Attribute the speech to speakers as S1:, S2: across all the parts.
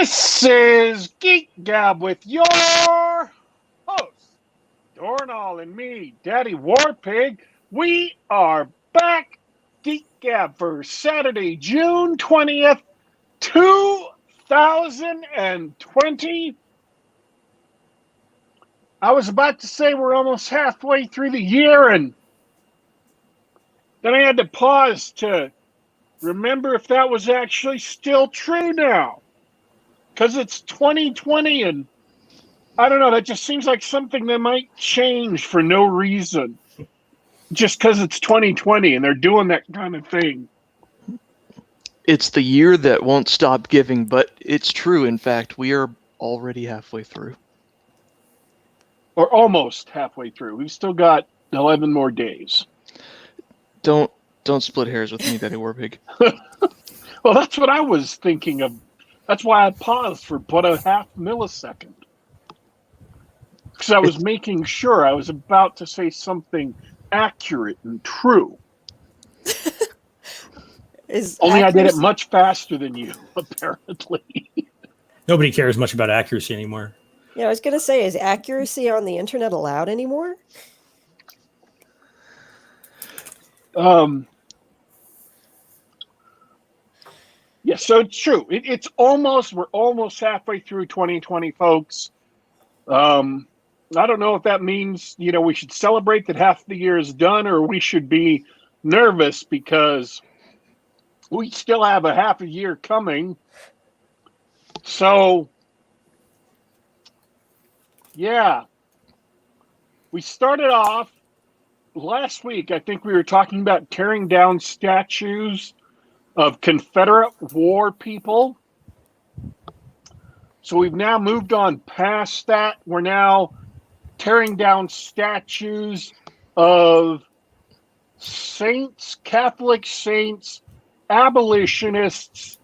S1: This is Geek Gab with your host, Dorrinal and me, Daddy Warpig. We are back, Geek Gab, for Saturday, June 20th, 2020. I was about to say we're almost halfway through the year, and then I had to pause to remember if that was actually still true now. Because it's 2020, and I don't know, that just seems like something that might change for no reason. Just because it's 2020 and they're doing that kind of thing.
S2: It's the year that won't stop giving, but it's true. In fact, we are already halfway through.
S1: Or almost halfway through. We've still got 11 more days.
S2: Don't split hairs with me, Daddy Warpig.
S1: Well, that's what I was thinking of. That's why I paused for but a half millisecond. Because I was making sure I was about to say something accurate and true. Only I did it much faster than you, apparently.
S3: Nobody cares much about accuracy anymore.
S4: Yeah, I was going to say, is accuracy on the internet allowed anymore?
S1: Yeah, so it's true. We're almost halfway through 2020, folks. I don't know if that means, we should celebrate that half the year is done, or we should be nervous because we still have a half a year coming. So, yeah. We started off last week, I think we were talking about tearing down statues of Confederate war people. So we've now moved on past that. We're now tearing down statues of saints, Catholic saints, abolitionists,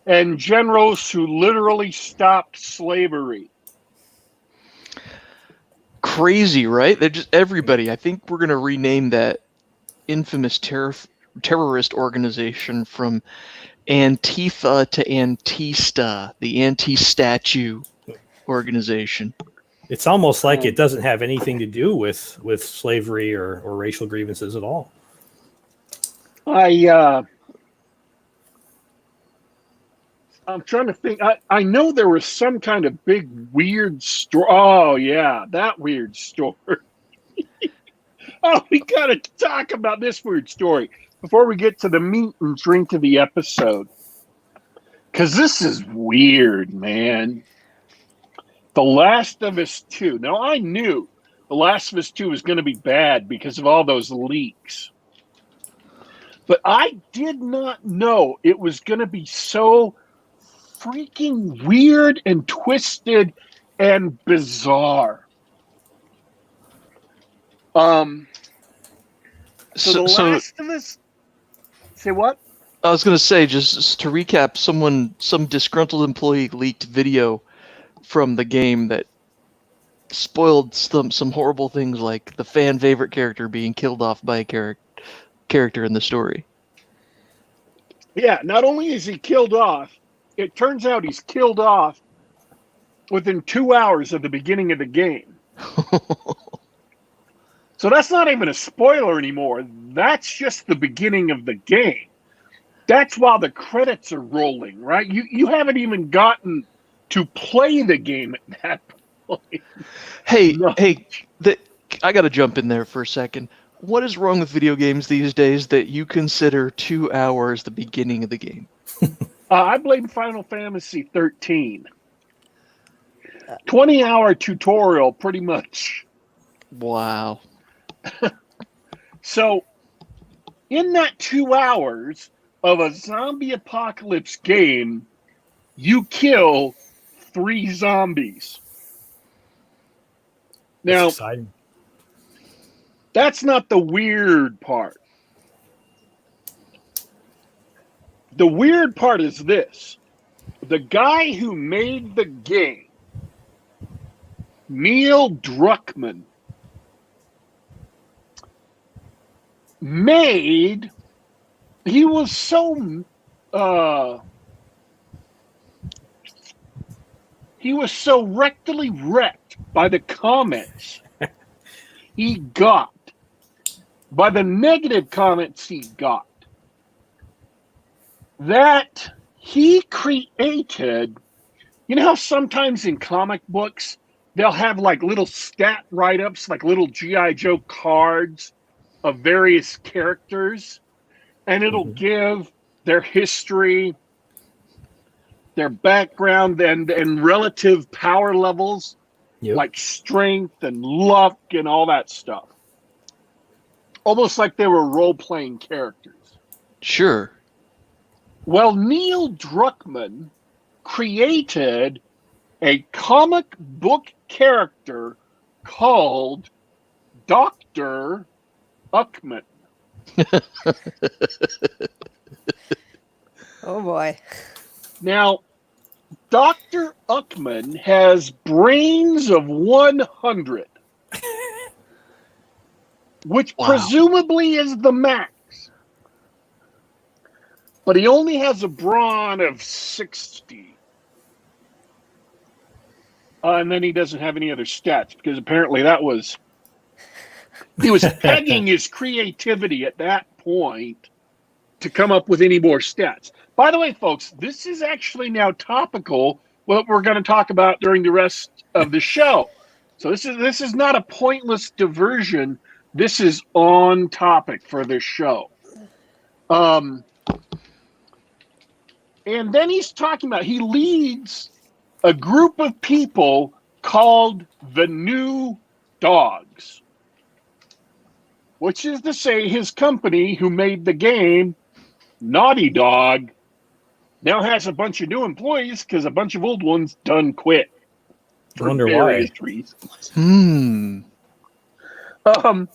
S1: and generals who literally stopped slavery.
S2: Crazy, right? They're just everybody. I think we're going to rename that infamous terrorist organization from Antifa to Antista, the anti-statue organization.
S3: It's almost like it doesn't have anything to do with slavery or racial grievances at all.
S1: I'm trying to think. I know there was some kind of big weird story. Oh, yeah, that weird story. Oh, we got to talk about this weird story before we get to the meat and drink of the episode. Because this is weird, man. The Last of Us 2. Now, I knew The Last of Us 2 was going to be bad because of all those leaks. But I did not know it was going to be so freaking weird and twisted and bizarre. So The Last of Us... Say what?
S2: I was going to say, just to recap, some disgruntled employee leaked video from the game that spoiled some horrible things, like the fan favorite character being killed off by a character in the story.
S1: Yeah, not only is he killed off, it turns out he's killed off within 2 hours of the beginning of the game. So that's not even a spoiler anymore. That's just the beginning of the game. That's while the credits are rolling, right? You haven't even gotten to play the game at that point.
S2: Hey, I got to jump in there for a second. What is wrong with video games these days that you consider 2 hours the beginning of the game?
S1: I blame Final Fantasy 13. 20-hour tutorial, pretty much.
S2: Wow.
S1: So, in that 2 hours of a zombie apocalypse game, you kill 3 zombies. Now, that's not the weird part. The weird part is this. The guy who made the game, Neil Druckmann, he was so he was so rectally wrecked by the comments he got, by the negative comments he got, that he created, you know how sometimes in comic books they'll have like little stat write-ups, like little G.I. Joe cards of various characters, and it'll give their history, their background, and relative power levels, like strength and luck and all that stuff. Almost like they were role-playing characters.
S2: Sure.
S1: Well, Neil Druckmann created a comic book character called Dr. Uckman.
S4: Oh boy.
S1: Now, Dr. Uckman has brains of 100, which presumably is the max. But he only has a brawn of 60. And then he doesn't have any other stats, because apparently he was pegging his creativity at that point to come up with any more stats. By the way, folks, this is actually now topical, what we're going to talk about during the rest of the show. So this is not a pointless diversion. This is on topic for this show. And then he's talking about, he leads a group of people called the New Dogs, which is to say his company who made the game, Naughty Dog, now has a bunch of new employees because a bunch of old ones done quit for various reasons.
S2: Hmm.
S1: And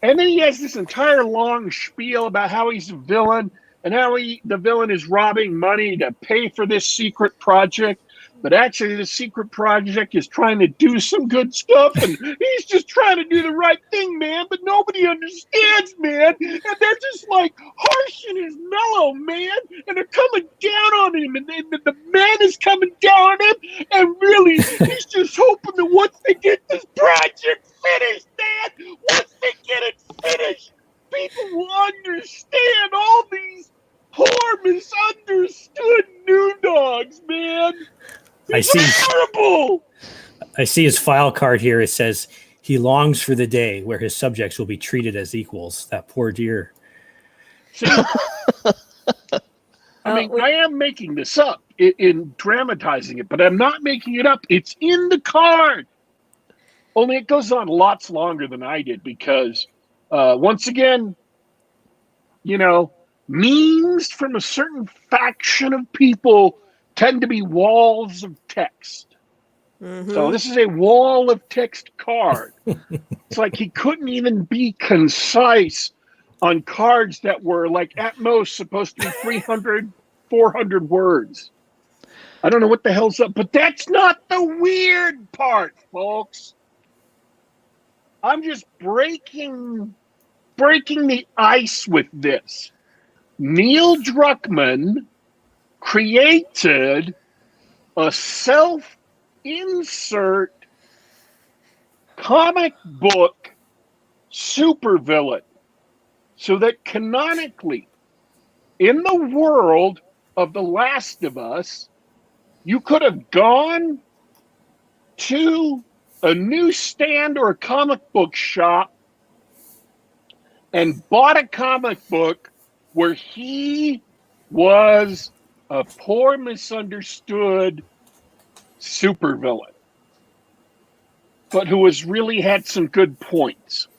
S1: then he has this entire long spiel about how he's a villain and how the villain is robbing money to pay for this secret project. But actually, the secret project is trying to do some good stuff, and he's just trying to do the right thing, man. But nobody understands, man. And they're just like harsh and is mellow, man. And they're coming down on him, and the man is coming down on him. And really, he's just hoping that once they get this project finished, man, once they get it finished, people will understand all these poor, misunderstood new dogs, man.
S3: I see.
S1: Horrible.
S3: I see his file card here. It says he longs for the day where his subjects will be treated as equals. That poor dear.
S1: See, I mean, I am making this up in dramatizing it, but I'm not making it up. It's in the card. Only it goes on lots longer than I did because, once again, you know, memes from a certain faction of people tend to be walls of text. Mm-hmm. So this is a wall of text card. It's like he couldn't even be concise on cards that were like at most supposed to be 300, 400 words. I don't know what the hell's up, but that's not the weird part, folks. I'm just breaking the ice with this. Neil Druckmann created a self-insert comic book supervillain so that canonically, in the world of The Last of Us, you could have gone to a newsstand or a comic book shop and bought a comic book where he was a poor, misunderstood supervillain, but who has really had some good points.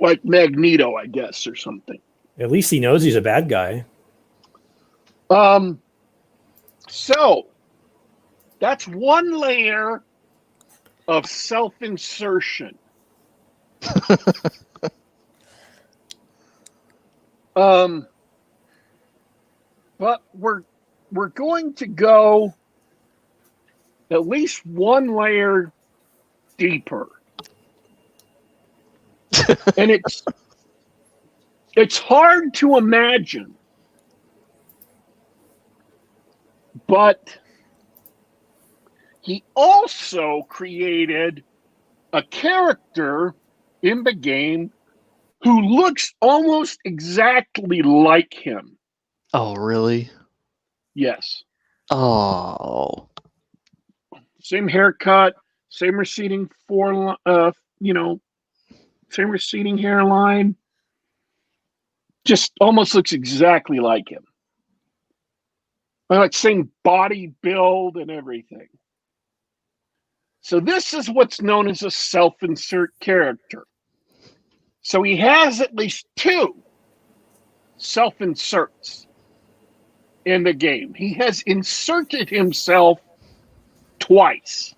S1: Like Magneto, I guess, or something.
S3: At least he knows he's a bad guy.
S1: So that's one layer of self-insertion. But we're going to go at least one layer deeper. And it's hard to imagine. But he also created a character in the game who looks almost exactly like him.
S2: Oh, really?
S1: Yes.
S2: Oh.
S1: Same haircut, same receding same receding hairline. Just almost looks exactly like him. Like same body build and everything. So this is what's known as a self-insert character. So he has at least 2 self-inserts in the game. He has inserted himself twice.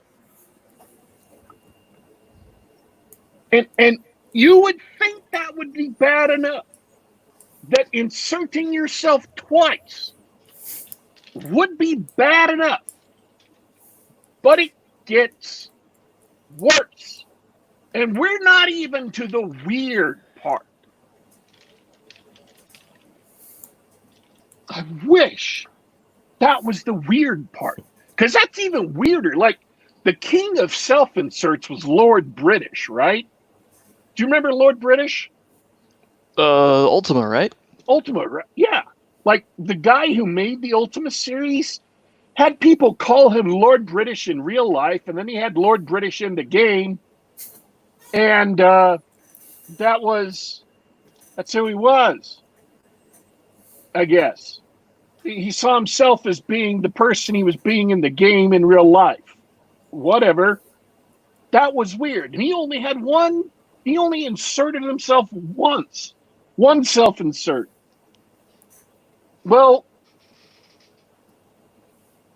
S1: And you would think that would be bad enough. That inserting yourself twice would be bad enough. But it gets worse. And we're not even to the weird part. I wish that was the weird part. Because that's even weirder. Like, the king of self-inserts was Lord British, right? Do you remember Lord British?
S2: Ultima, right?
S1: Ultima, right? Yeah. Like, the guy who made the Ultima series had people call him Lord British in real life, and then he had Lord British in the game. And that's who he was, I guess. He saw himself as being the person he was being in the game in real life. Whatever. That was weird. And he only had one. He only inserted himself once. One self-insert. Well,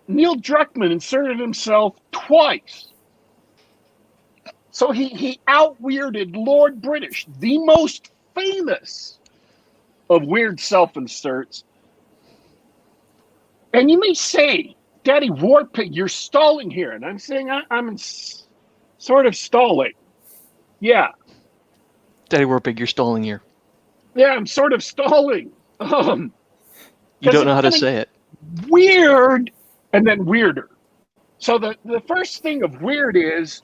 S1: Neil Druckmann inserted himself twice. So he out-weirded Lord British, the most famous of weird self-inserts. And you may say, Daddy Warpig, you're stalling here. And I'm saying I'm sort of stalling. Yeah.
S2: Daddy Warpig, you're stalling here.
S1: Yeah, I'm sort of stalling.
S2: You don't know how to say it.
S1: Weird and then weirder. So the first thing of weird is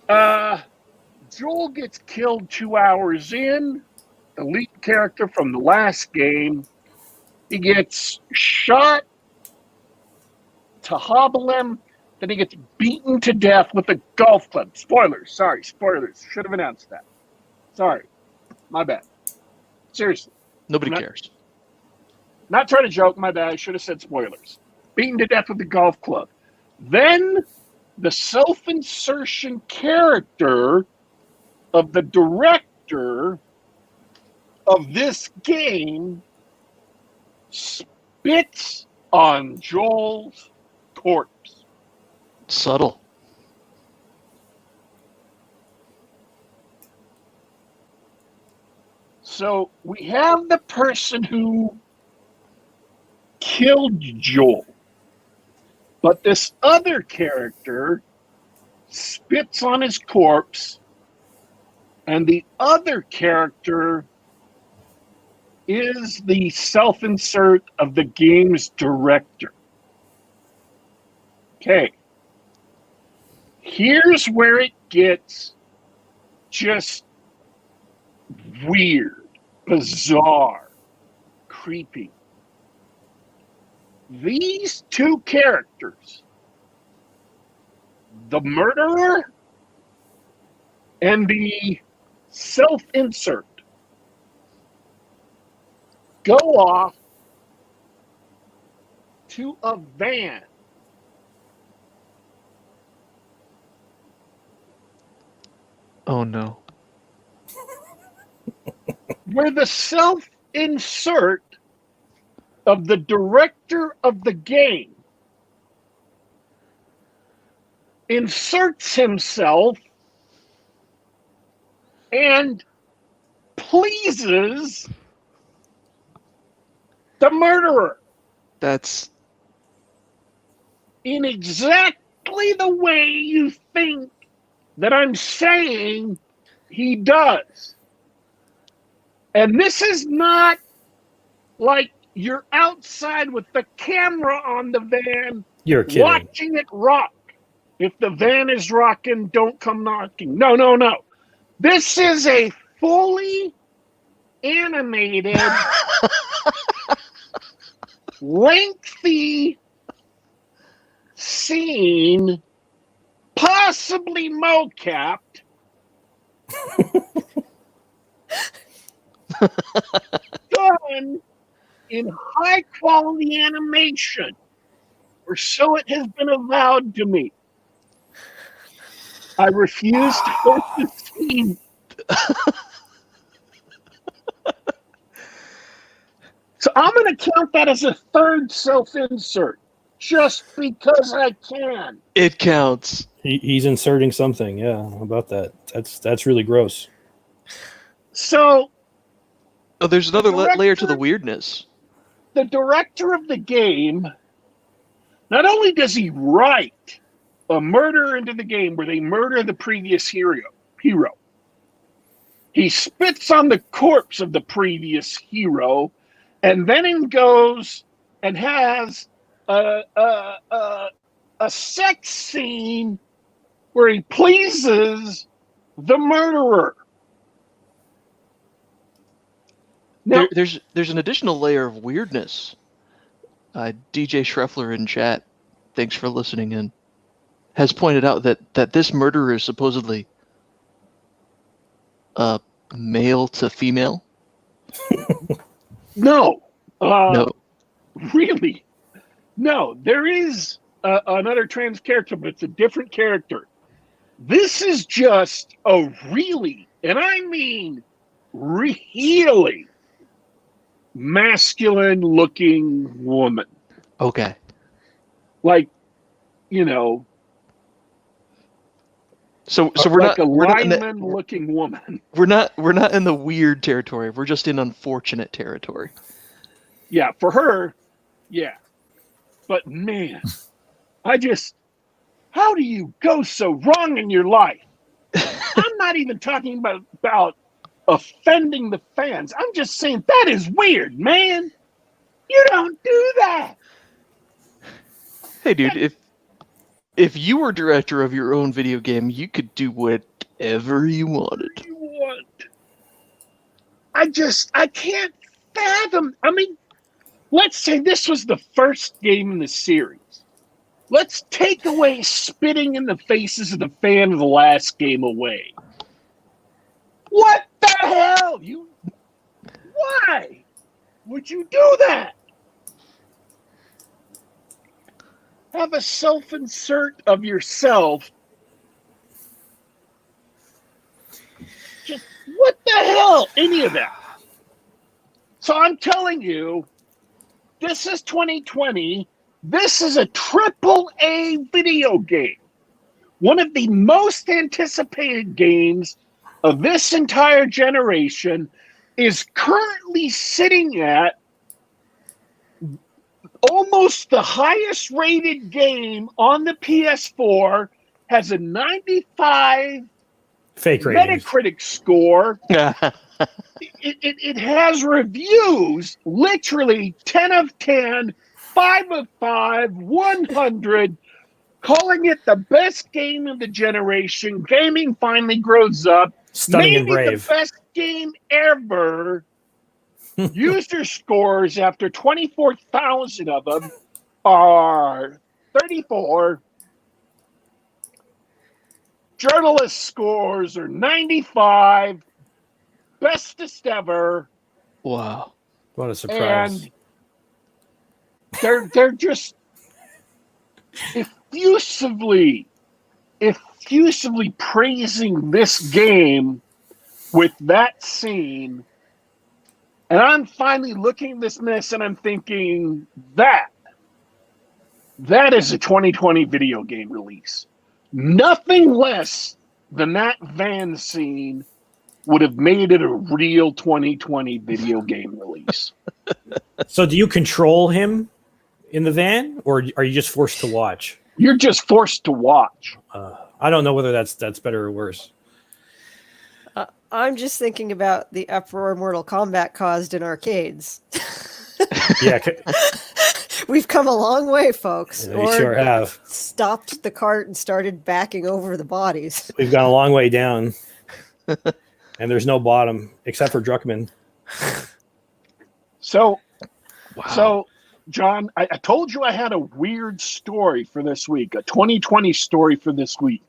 S1: Joel gets killed 2 hours in, the lead character from the last game. He gets shot to hobble him, then he gets beaten to death with a golf club. Spoilers, sorry, spoilers. Should have announced that. Sorry, my bad. Seriously.
S2: Nobody cares.
S1: Not trying to joke, my bad. I should have said spoilers. Beaten to death with the golf club. Then the self-insertion character of the director of this game spits on Joel's corpse.
S2: Subtle.
S1: So we have the person who killed Joel, but this other character spits on his corpse, and the other character is the self-insert of the game's director. Okay. Here's where it gets just weird, bizarre, creepy. These 2 characters, the murderer and the self-insert, go off to a van.
S2: Oh no.
S1: Where the self-insert of the director of the game inserts himself and pleases the murderer.
S2: That's
S1: In exactly the way you think that I'm saying he does. And this is not like you're outside with the camera on the van,
S3: You're kidding.
S1: watching it rock. If the van is rocking, don't come knocking. No. This is a fully animated, lengthy scene, possibly mocapped, done in high quality animation, or so it has been avowed to me. I refuse to put the scene. So I'm going to count that as a third self-insert, just because I can.
S2: It counts.
S3: He's inserting something. Yeah, how about that? That's really gross.
S1: So,
S2: Oh, there's another layer to the weirdness.
S1: the director of the game, not only does he write a murder into the game where they murder the previous hero, he spits on the corpse of the previous hero, and then he goes and has a sex scene where he pleases the murderer. Now,
S2: There's an additional layer of weirdness. DJ Schreffler in chat, thanks for listening in, has pointed out that this murderer is supposedly male to female.
S1: no.
S2: No.
S1: Really? No, there is another trans character, but it's a different character. This is just a really, and I mean really, masculine-looking woman.
S2: Okay.
S1: Like, you know,
S2: So we're
S1: like
S2: not
S1: a
S2: we're not in the,
S1: lineman-looking woman.
S2: we're not in the weird territory. We're just in unfortunate territory.
S1: Yeah, for her, yeah. But man, how do you go so wrong in your life? I'm not even talking about offending the fans. I'm just saying that is weird, man. You don't do that.
S2: Hey, dude, if you were director of your own video game, you could do whatever you wanted.
S1: You want? I can't fathom. I mean, let's say this was the first game in the series. Let's take away spitting in the faces of the fan of the last game away. What the hell? Why would you do that? Have a self-insert of yourself. Just, what the hell? Any of that. So I'm telling you, this is 2020. This is a AAA video game. One of the most anticipated games of this entire generation is currently sitting at almost the highest rated game on the PS4, has a 95
S3: Fake ratings.
S1: Metacritic score. It has reviews, literally 10 of 10, 5 of 5, 100, calling it the best game of the generation. Gaming finally grows up.
S3: Stunning
S1: Maybe
S3: and brave.
S1: the best game ever. User scores after 24,000 of them are 34. Journalist scores are 95. Bestest ever.
S2: Wow.
S3: What a surprise.
S1: And they're just effusively praising this game with that scene. And I'm finally looking at this mess and I'm thinking that is a 2020 video game release. Nothing less than that van scene would have made it a real 2020 video game release.
S3: So do you control him in the van, or are you just forced to watch?
S1: You're just forced to watch.
S3: I don't know whether that's better or worse.
S4: I'm just thinking about the uproar Mortal Kombat caused in arcades.
S3: Yeah,
S4: We've come a long way, folks.
S3: we sure have.
S4: Stopped the cart and started backing over the bodies.
S3: We've gone a long way down, and there's no bottom except for Druckmann.
S1: So,
S2: Wow.
S1: so John, I told you I had a weird story for this week, a 2020 story for this week.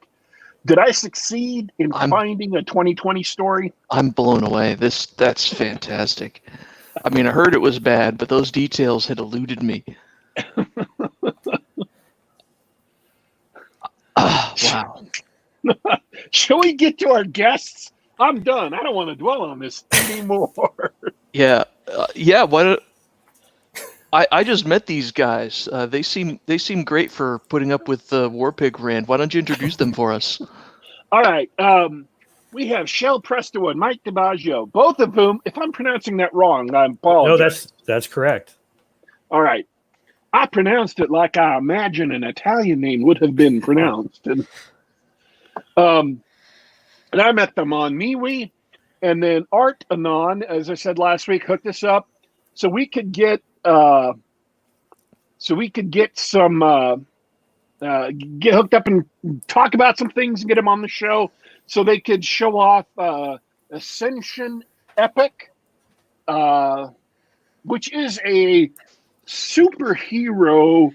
S1: Did I succeed in finding a 2020 story?
S2: I'm blown away. That's fantastic. I mean, I heard it was bad, but those details had eluded me. Wow.
S1: Shall we get to our guests? I'm done. I don't want to dwell on this anymore.
S2: Yeah. Why don't I just met these guys. They seem great for putting up with the Warpig rant. Why don't you introduce them for us?
S1: All right. We have Shell Presto and Mike DiBaggio, both of whom, if I'm pronouncing that wrong, I apologize.
S3: No, that's correct.
S1: All right. I pronounced it like I imagine an Italian name would have been pronounced. And I met them on MeWe. And then Art Anon, as I said last week, hooked us up so we could get some get hooked up and talk about some things and get them on the show so they could show off Ascension Epoch, which is a superhero,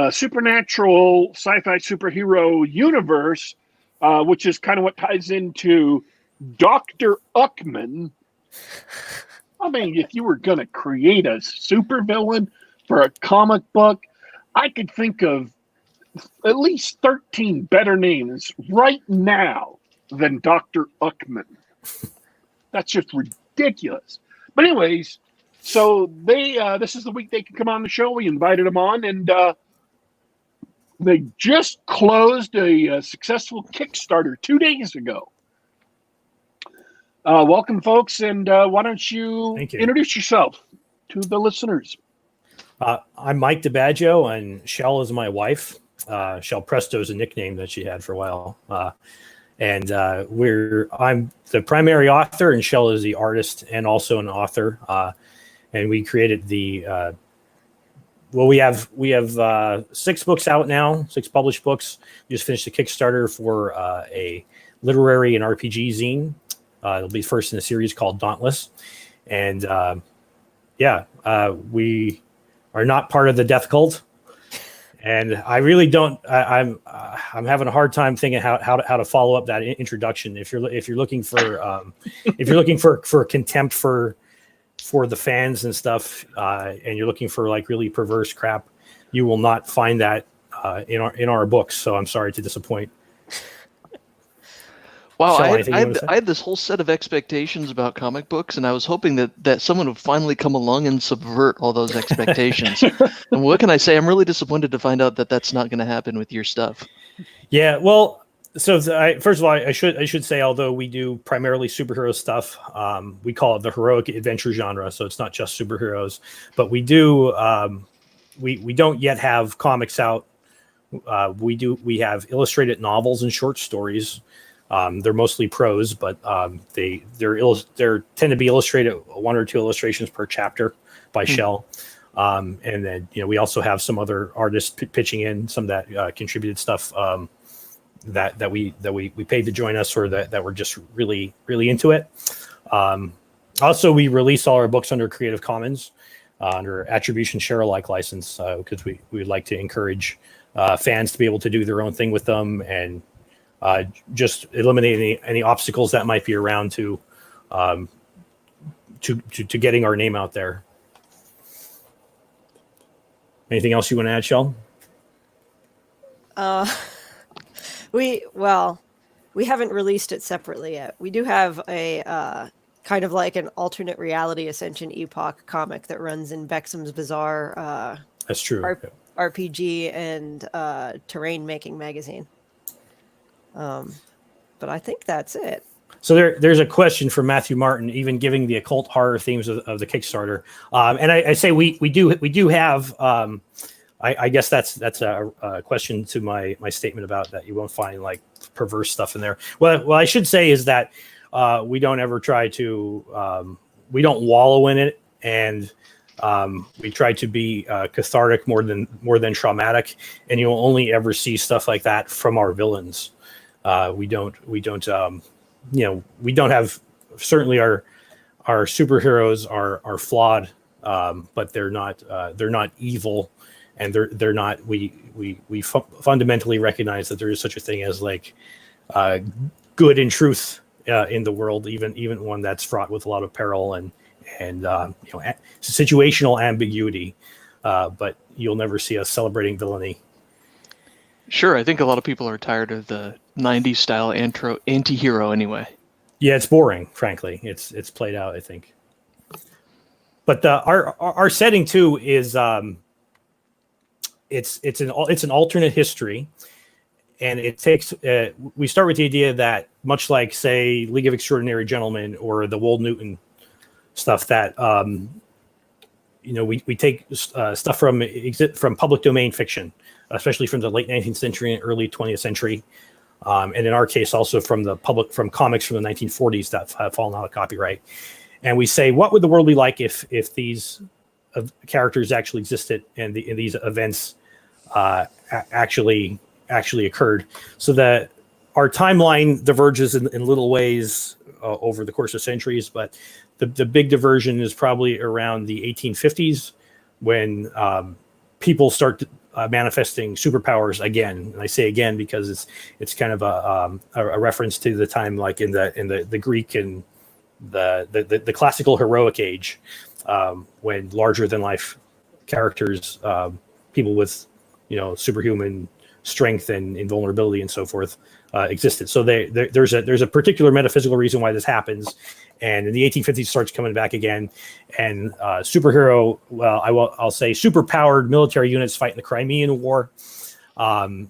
S1: supernatural sci-fi superhero universe, which is kind of what ties into Dr. Uckman. I mean, if you were going to create a supervillain for a comic book, I could think of at least 13 better names right now than Dr. Uckman. That's just ridiculous. But anyways, so they this is the week they can come on the show. We invited them on, and they just closed a successful Kickstarter 2 days ago. Welcome, folks, and why don't you introduce yourself to the listeners?
S3: I'm Mike DiBaggio, and Shell is my wife. Shell Presto is a nickname that she had for a while. I'm the primary author, and Shell is the artist and also an author. And we created the we have 6 books out now, 6 published books. We just finished a Kickstarter for a literary and RPG zine. It'll be first in a series called Dauntless. And we are not part of the Death Cult. And I really don't. I'm having a hard time thinking how to follow up that introduction. If you're looking for for contempt for the fans and stuff, and you're looking for like really perverse crap, you will not find that in our books. So I'm sorry to disappoint.
S2: Wow, I had this whole set of expectations about comic books, and I was hoping that someone would finally come along and subvert all those expectations. And what can I say? I'm really disappointed to find out that that's not going to happen with your stuff.
S3: Yeah, well, so first of all, I should say, although we do primarily superhero stuff, we call it the heroic adventure genre, so it's not just superheroes. But we do we don't yet have comics out. We have illustrated novels and short stories. They're mostly prose, but they tend to be illustrated 1 or 2 illustrations per chapter by Shell. And then we also have some other artists pitching in some that contributed stuff that we paid to join us, or that were just really into it. Also, we release all our books under Creative Commons under attribution share alike license because we would like to encourage fans to be able to do their own thing with them and just eliminate any obstacles that might be around to getting our name out there. Anything else you want to add, Shell?
S4: We haven't released it separately yet. We do have a kind of like an alternate reality Ascension Epoch comic that runs in Bexham's Bazaar.
S3: That's true.
S4: RPG and terrain making magazine. But I think that's it.
S3: So there's a question from Matthew Martin, even giving the occult horror themes of the Kickstarter. And I say we do have. I guess that's a question to my statement about that you won't find like perverse stuff in there. Well, I should say is that we don't ever try to we don't wallow in it, and We try to be cathartic more than traumatic, and you'll only ever see stuff like that from our villains. We don't have, certainly our superheroes are flawed, but they're not evil, and they're not. We fundamentally recognize that there is such a thing as like good and truth in the world, even one that's fraught with a lot of peril and situational ambiguity. But you'll never see us celebrating villainy.
S2: Sure, I think a lot of people are tired of the '90s style anti-hero anyway.
S3: Yeah, it's boring, frankly. It's played out, I think. But our setting too is it's an alternate history, and it takes we start with the idea that, much like, say, League of Extraordinary Gentlemen or the Wold Newton stuff, that we take stuff from public domain fiction, especially from the late 19th century and early 20th century, and in our case also from comics from the 1940s that have fallen out of copyright. And we say, what would the world be like if these characters actually existed and these events actually occurred? So that our timeline diverges in little ways over the course of centuries, but the big diversion is probably around the 1850s, when people start manifesting superpowers again. And I say again because it's kind of a reference to the time, like in the Greek and the classical heroic age, when larger than life characters, people with superhuman strength and invulnerability and so forth, existed. So there's a particular metaphysical reason why this happens, and in the 1850s starts coming back again. And superhero, I'll say superpowered military units fight in the Crimean War.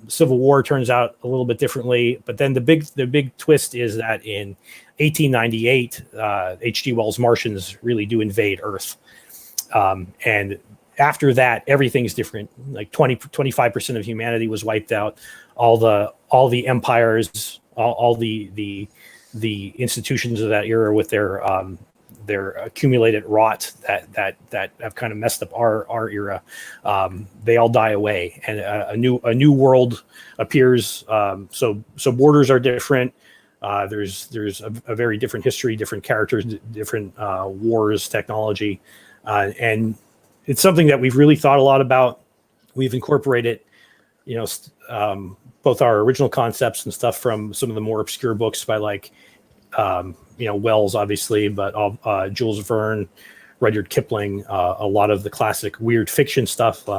S3: Civil War turns out a little bit differently, but then the big twist is that in 1898, H.G. Wells' Martians really do invade Earth, and after that, everything's different. Like 25% of humanity was wiped out. All the empires, all the institutions of that era with their accumulated rot that have kind of messed up our era, they all die away, and a new world appears. So borders are different. There's a very different history, different characters, different wars, technology, and it's something that we've really thought a lot about. We've incorporated, both our original concepts and stuff from some of the more obscure books by, like, Wells, obviously, but Jules Verne, Rudyard Kipling, a lot of the classic weird fiction stuff,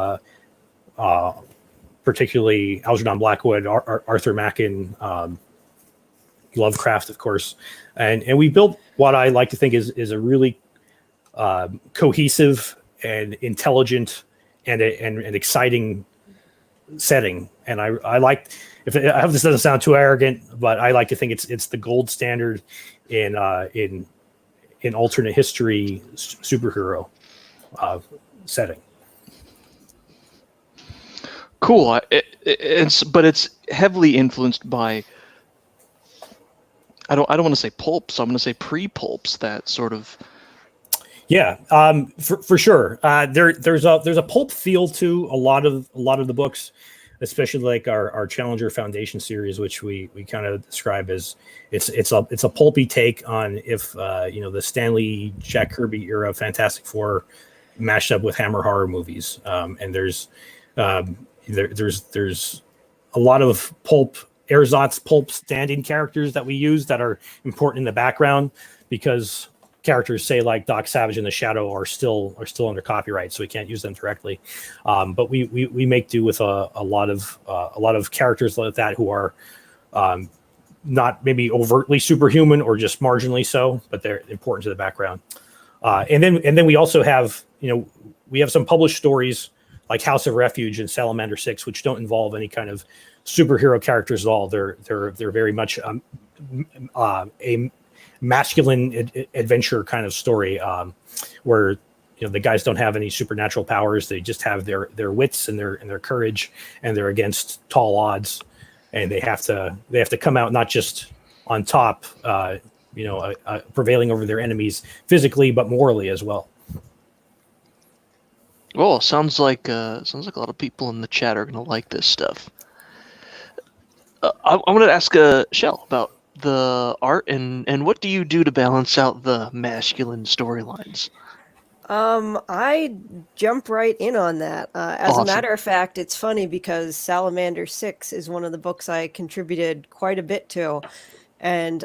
S3: particularly Algernon Blackwood, Arthur Machen, Lovecraft, of course, and we built what I like to think is a really cohesive and intelligent and exciting setting. And I like, I hope this doesn't sound too arrogant, but I like to think it's the gold standard in alternate history superhero setting.
S2: Cool. But it's heavily influenced by, I don't want to say pulps. I'm going to say pre-pulps, that sort of.
S3: Yeah, for sure. There's a pulp feel to a lot of the books, especially like our Challenger Foundation series, which we kind of describe as it's a pulpy take on the Stanley Jack Kirby era Fantastic Four mashed up with Hammer horror movies. And there's a lot of ersatz pulp standing characters that we use that are important in the background, because characters, say, like Doc Savage and the Shadow, are still under copyright, so we can't use them directly. But we make do with a lot of characters like that who are not maybe overtly superhuman or just marginally so, but they're important to the background. And then we also have we have some published stories like House of Refuge and Salamander 6, which don't involve any kind of superhero characters at all. They're very much a masculine adventure kind of story, where the guys don't have any supernatural powers. They just have their wits and their courage, and they're against tall odds, and they have to come out not just on top, prevailing over their enemies physically, but morally as well.
S2: Well, sounds like a lot of people in the chat are gonna like this stuff. I wanted to ask Shell about the art and what do you do to balance out the masculine storylines?
S4: I jump right in on that. As
S2: Awesome.
S4: a matter of fact, it's funny because Salamander 6 is one of the books I contributed quite a bit to. And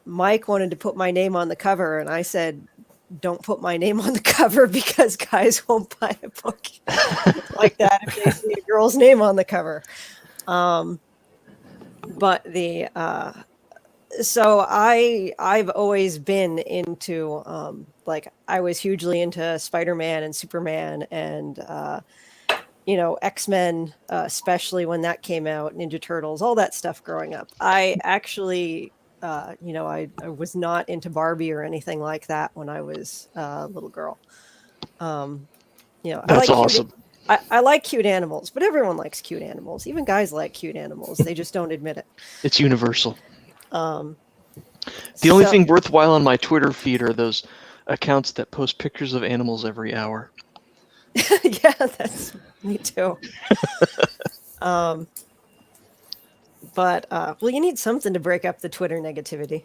S4: Mike wanted to put my name on the cover, and I said, don't put my name on the cover because guys won't buy a book like that if they see a girl's name on the cover. But the so I've always been into like I was hugely into Spider-Man and Superman and X-Men, especially when that came out, Ninja Turtles, all that stuff growing up. I actually I was not into Barbie or anything like that when I was a little girl.
S2: That's awesome.
S4: I like cute animals, but everyone likes cute animals. Even guys like cute animals. They just don't admit it.
S2: It's universal. The only thing worthwhile on my Twitter feed are those accounts that post pictures of animals every hour.
S4: Yeah, that's me too. But you need something to break up the Twitter negativity.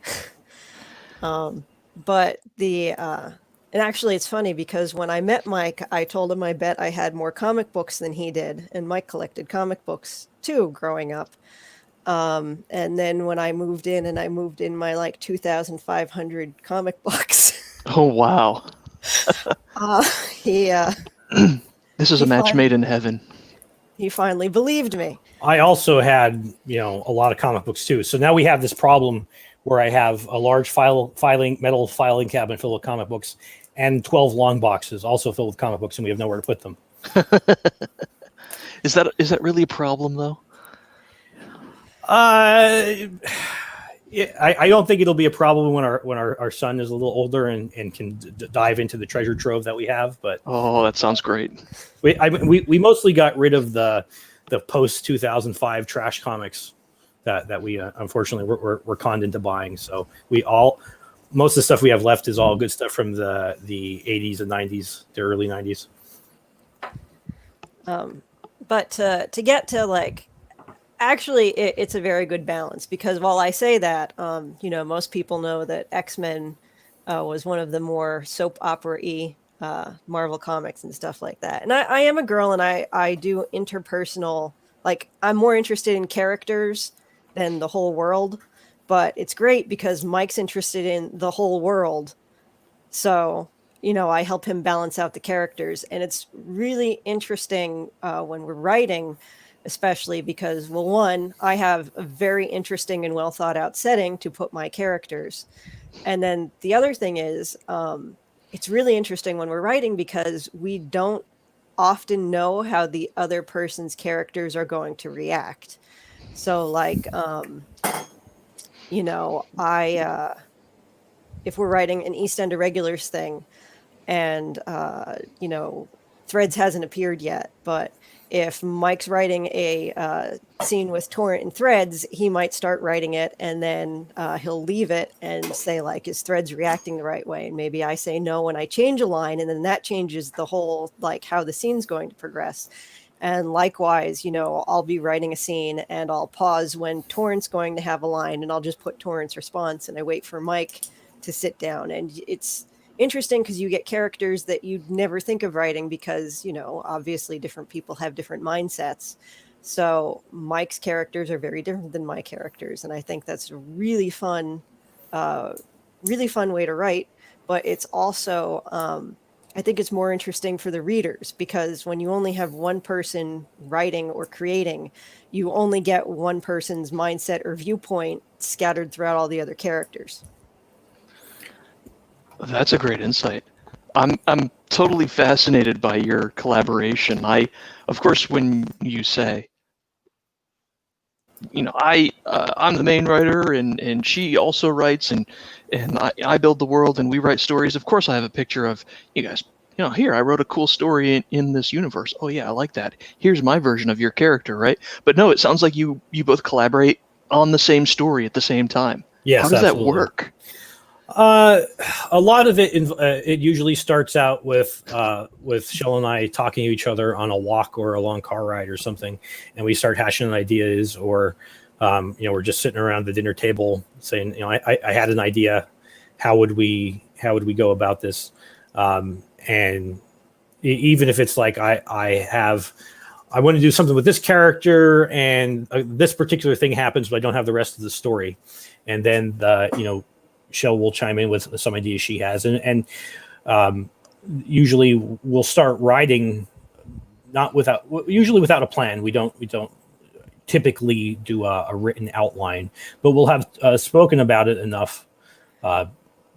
S4: But and actually it's funny because when I met Mike, I told him I bet I had more comic books than he did, and Mike collected comic books too growing up. And then when I moved in my like 2,500 comic books.
S2: Oh wow. This is a match made in heaven.
S4: He finally believed me.
S3: I also had, a lot of comic books too. So now we have this problem where I have a large metal filing cabinet filled with comic books and 12 long boxes also filled with comic books, and we have nowhere to put them.
S2: Is that really a problem though?
S3: Yeah, I don't think it'll be a problem when our son is a little older and can dive into the treasure trove that we have. But
S2: that sounds great.
S3: We mostly got rid of the post 2005 trash comics that we unfortunately were conned into buying. So most of the stuff we have left is all good stuff from the 80s and 90s, the early 90s.
S4: But to get to like. Actually, it's a very good balance because while I say that, most people know that X-Men was one of the more soap opera-y Marvel comics and stuff like that. And I am a girl and I do interpersonal, like I'm more interested in characters than the whole world. But it's great because Mike's interested in the whole world. So, I help him balance out the characters. And it's really interesting when we're writing, especially because, well, one, I have a very interesting and well thought out setting to put my characters. And then the other thing is, it's really interesting when we're writing because we don't often know how the other person's characters are going to react. So like, if we're writing an East End Irregulars thing and, Threads hasn't appeared yet, but if Mike's writing a scene with Torrent and Threads, he might start writing it and then he'll leave it and say, like, is Threads reacting the right way? And maybe I say no when I change a line, and then that changes the whole, like, how the scene's going to progress. And likewise, I'll be writing a scene and I'll pause when Torrent's going to have a line and I'll just put Torrent's response and I wait for Mike to sit down. And it's interesting because you get characters that you'd never think of writing because, obviously different people have different mindsets. So Mike's characters are very different than my characters. And I think that's a really fun way to write. But it's also, I think it's more interesting for the readers because when you only have one person writing or creating, you only get one person's mindset or viewpoint scattered throughout all the other characters.
S2: That's a great insight. I'm totally fascinated by your collaboration. Of course, when you say, I'm the main writer and she also writes and I build the world and we write stories. Of course, I have a picture of you guys. Here I wrote a cool story in this universe. Oh yeah, I like that. Here's my version of your character, right? But no, it sounds like you both collaborate on the same story at the same time.
S3: Yes,
S2: how does
S3: absolutely.
S2: that work?
S3: A lot of it, it usually starts out with Shell and I talking to each other on a walk or a long car ride or something, and we start hashing ideas, or we're just sitting around the dinner table saying, I had an idea. How would we go about this? And even if it's like I want to do something with this character, and this particular thing happens, but I don't have the rest of the story, and then Shell will chime in with some ideas she has, and usually we'll start writing usually without a plan. We don't typically do a written outline, but we'll have spoken about it enough,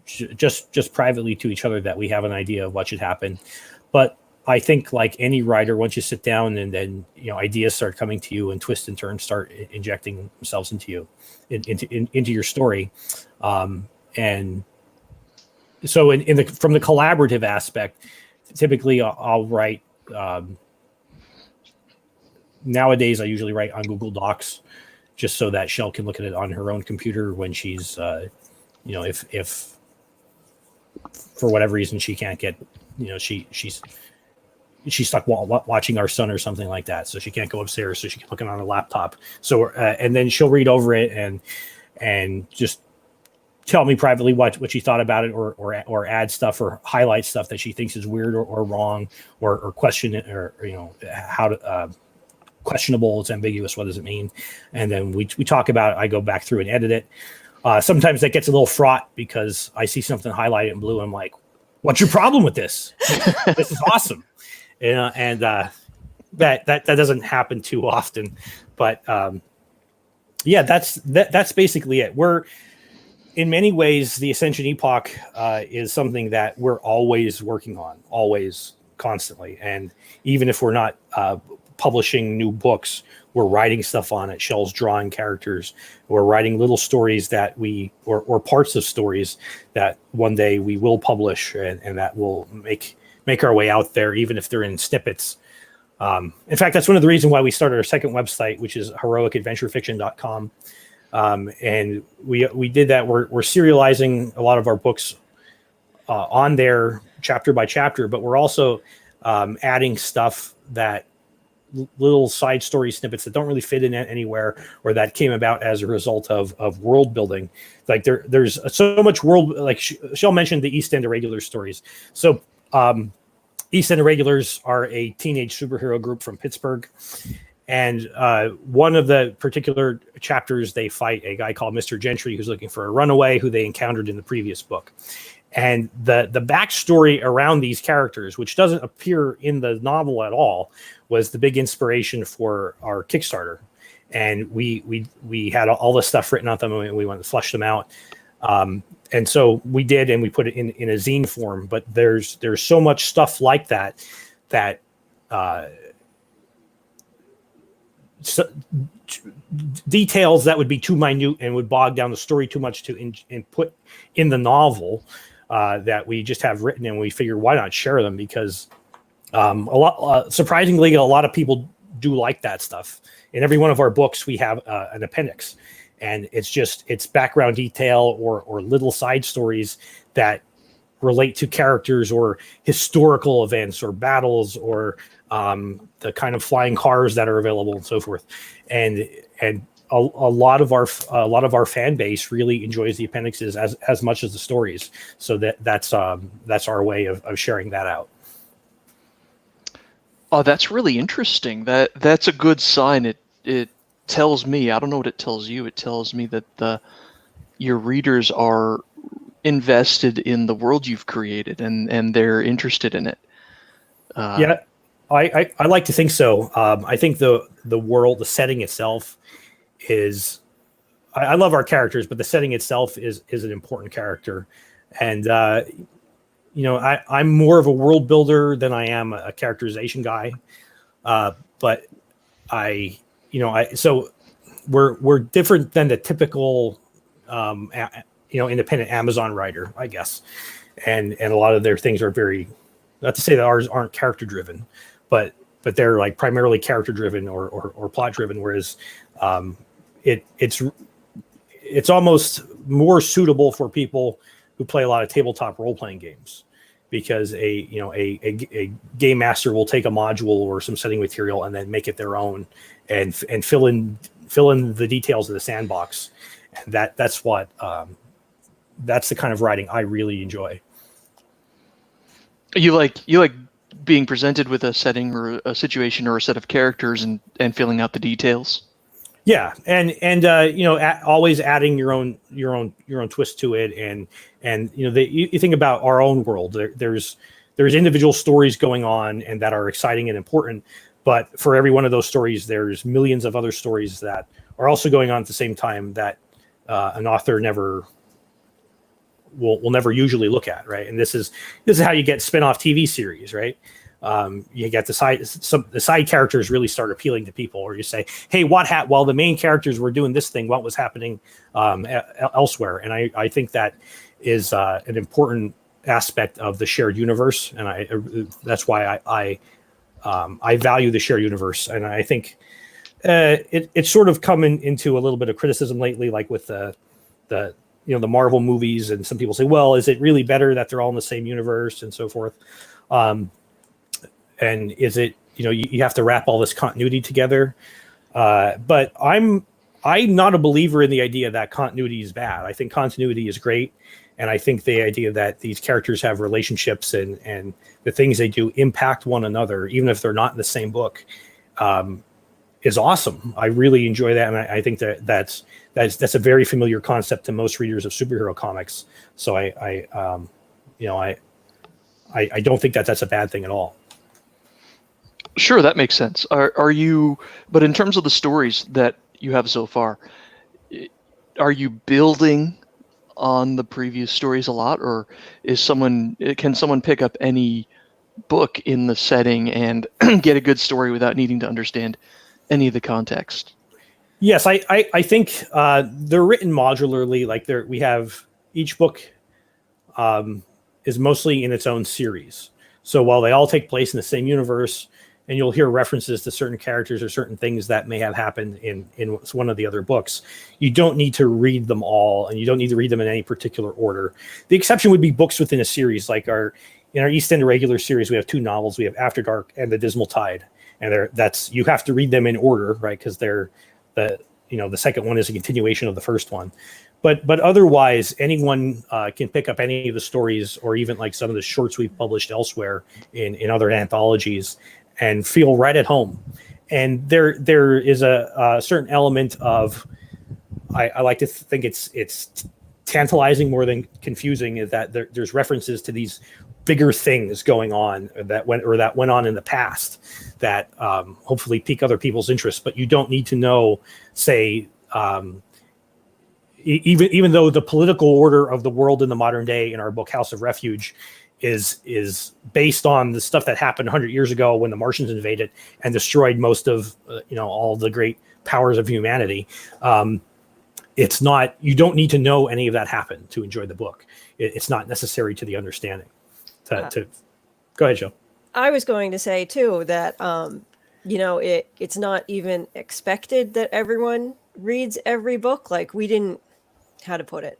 S3: just privately to each other, that we have an idea of what should happen. But I think, like any writer, once you sit down and then ideas start coming to you, and twists and turns start injecting themselves into you, into your story. And so from the collaborative aspect, typically I'll write, nowadays I usually write on Google Docs, just so that Shell can look at it on her own computer when she's, if for whatever reason she can't get, she's stuck watching our son or something like that, so she can't go upstairs, so she can look it on her laptop. So and then she'll read over it and just tell me privately what she thought about it, or add stuff or highlight stuff that she thinks is weird or wrong, or question it, or how to questionable, it's ambiguous, what does it mean? And then we talk about it. I go back through and edit it. Sometimes that gets a little fraught because I see something highlighted in blue and I'm like, what's your problem with this? This is awesome. And that doesn't happen too often, but that's basically it. We're, in many ways, the Ascension Epoch is something that we're always working on, always, constantly. And even if we're not publishing new books, we're writing stuff on it. Shell's drawing characters. We're writing little stories that or parts of stories that one day we will publish, and that will make our way out there, even if they're in snippets. In fact, that's one of the reasons why we started our second website, which is heroicadventurefiction.com. And we did that. We're serializing a lot of our books on there, chapter by chapter, but we're also adding stuff, that little side story snippets that don't really fit in anywhere, or that came about as a result of world building. Like there's so much world, like Shell mentioned the East End Irregular stories. So East End Irregulars are a teenage superhero group from Pittsburgh. And one of the particular chapters, they fight a guy called Mr. Gentry, who's looking for a runaway who they encountered in the previous book. And the backstory around these characters, which doesn't appear in the novel at all, was the big inspiration for our Kickstarter. And we had all this stuff written on them, and we went and fleshed them out. And so we did, and we put it in a zine form. But there's so much stuff like that details that would be too minute and would bog down the story too much to put in the novel, that we just have written, and we figure, why not share them? Because surprisingly, a lot of people do like that stuff. In every one of our books, we have an appendix, and it's background detail or little side stories that relate to characters or historical events or battles, or the kind of flying cars that are available and so forth. And a lot of our fan base really enjoys the appendixes as much as the stories. So that's our way of sharing that out.
S2: Oh, that's really interesting. That's a good sign. It tells me, I don't know what it tells you. It tells me that your readers are invested in the world you've created, and they're interested in it.
S3: Yeah, I like to think so. I think the world, the setting itself is, I love our characters, but the setting itself is an important character. And, I'm more of a world builder than I am a characterization guy. But so we're different than the typical, independent Amazon writer, I guess. And a lot of their things are very, not to say that ours aren't character driven, but they're like primarily character driven or plot driven. Whereas it's almost more suitable for people who play a lot of tabletop role-playing games, because a game master will take a module or some setting material and then make it their own and fill in the details of the sandbox. And that's the kind of writing I really enjoy.
S2: You like being presented with a setting or a situation or a set of characters and filling out the details.
S3: Yeah, and always adding your own twist to it, and you think about our own world. There's individual stories going on and that are exciting and important, but for every one of those stories, there's millions of other stories that are also going on at the same time that an author will never usually look at, right? And this is how you get spin-off TV series, right? You get the side characters really start appealing to people, or you say, hey, while the main characters were doing this thing, what was happening elsewhere? And I think that is an important aspect of the shared universe, and that's why I value the shared universe. And I think it's sort of coming into a little bit of criticism lately, like with the Marvel movies, and some people say, well, is it really better that they're all in the same universe and so forth? And is it, you have to wrap all this continuity together? But I'm not a believer in the idea that continuity is bad. I think continuity is great. And I think the idea that these characters have relationships and the things they do impact one another, even if they're not in the same book, is awesome. I really enjoy that. And I think that's a very familiar concept to most readers of superhero comics. So I don't think that's a bad thing at all.
S2: Sure, that makes sense. Are you? But in terms of the stories that you have so far, are you building on the previous stories a lot, or can someone pick up any book in the setting and get a good story without needing to understand any of the context?
S3: Yes, I think they're written modularly. Like we have each book is mostly in its own series. So while they all take place in the same universe, and you'll hear references to certain characters or certain things that may have happened in one of the other books, you don't need to read them all, and you don't need to read them in any particular order. The exception would be books within a series, like in our East End regular series, we have 2 novels. We have After Dark and The Dismal Tide, and you have to read them in order, right? Because the second one is a continuation of the first one. But otherwise, anyone can pick up any of the stories, or even like some of the shorts we've published elsewhere in other anthologies, and feel right at home. And there is a certain element of, I like to think it's tantalizing more than confusing, is that there's references to these bigger things going on that went on in the past that hopefully pique other people's interest. But you don't need to know, say, even though the political order of the world in the modern day in our book House of Refuge is based on the stuff that happened 100 years ago when the Martians invaded and destroyed most of all the great powers of humanity. It's not, you don't need to know any of that happened to enjoy the book. It's not necessary to the understanding. Go ahead, Joe. I
S4: was going to say too that it's not even expected that everyone reads every book. Like, we didn't, how to put it,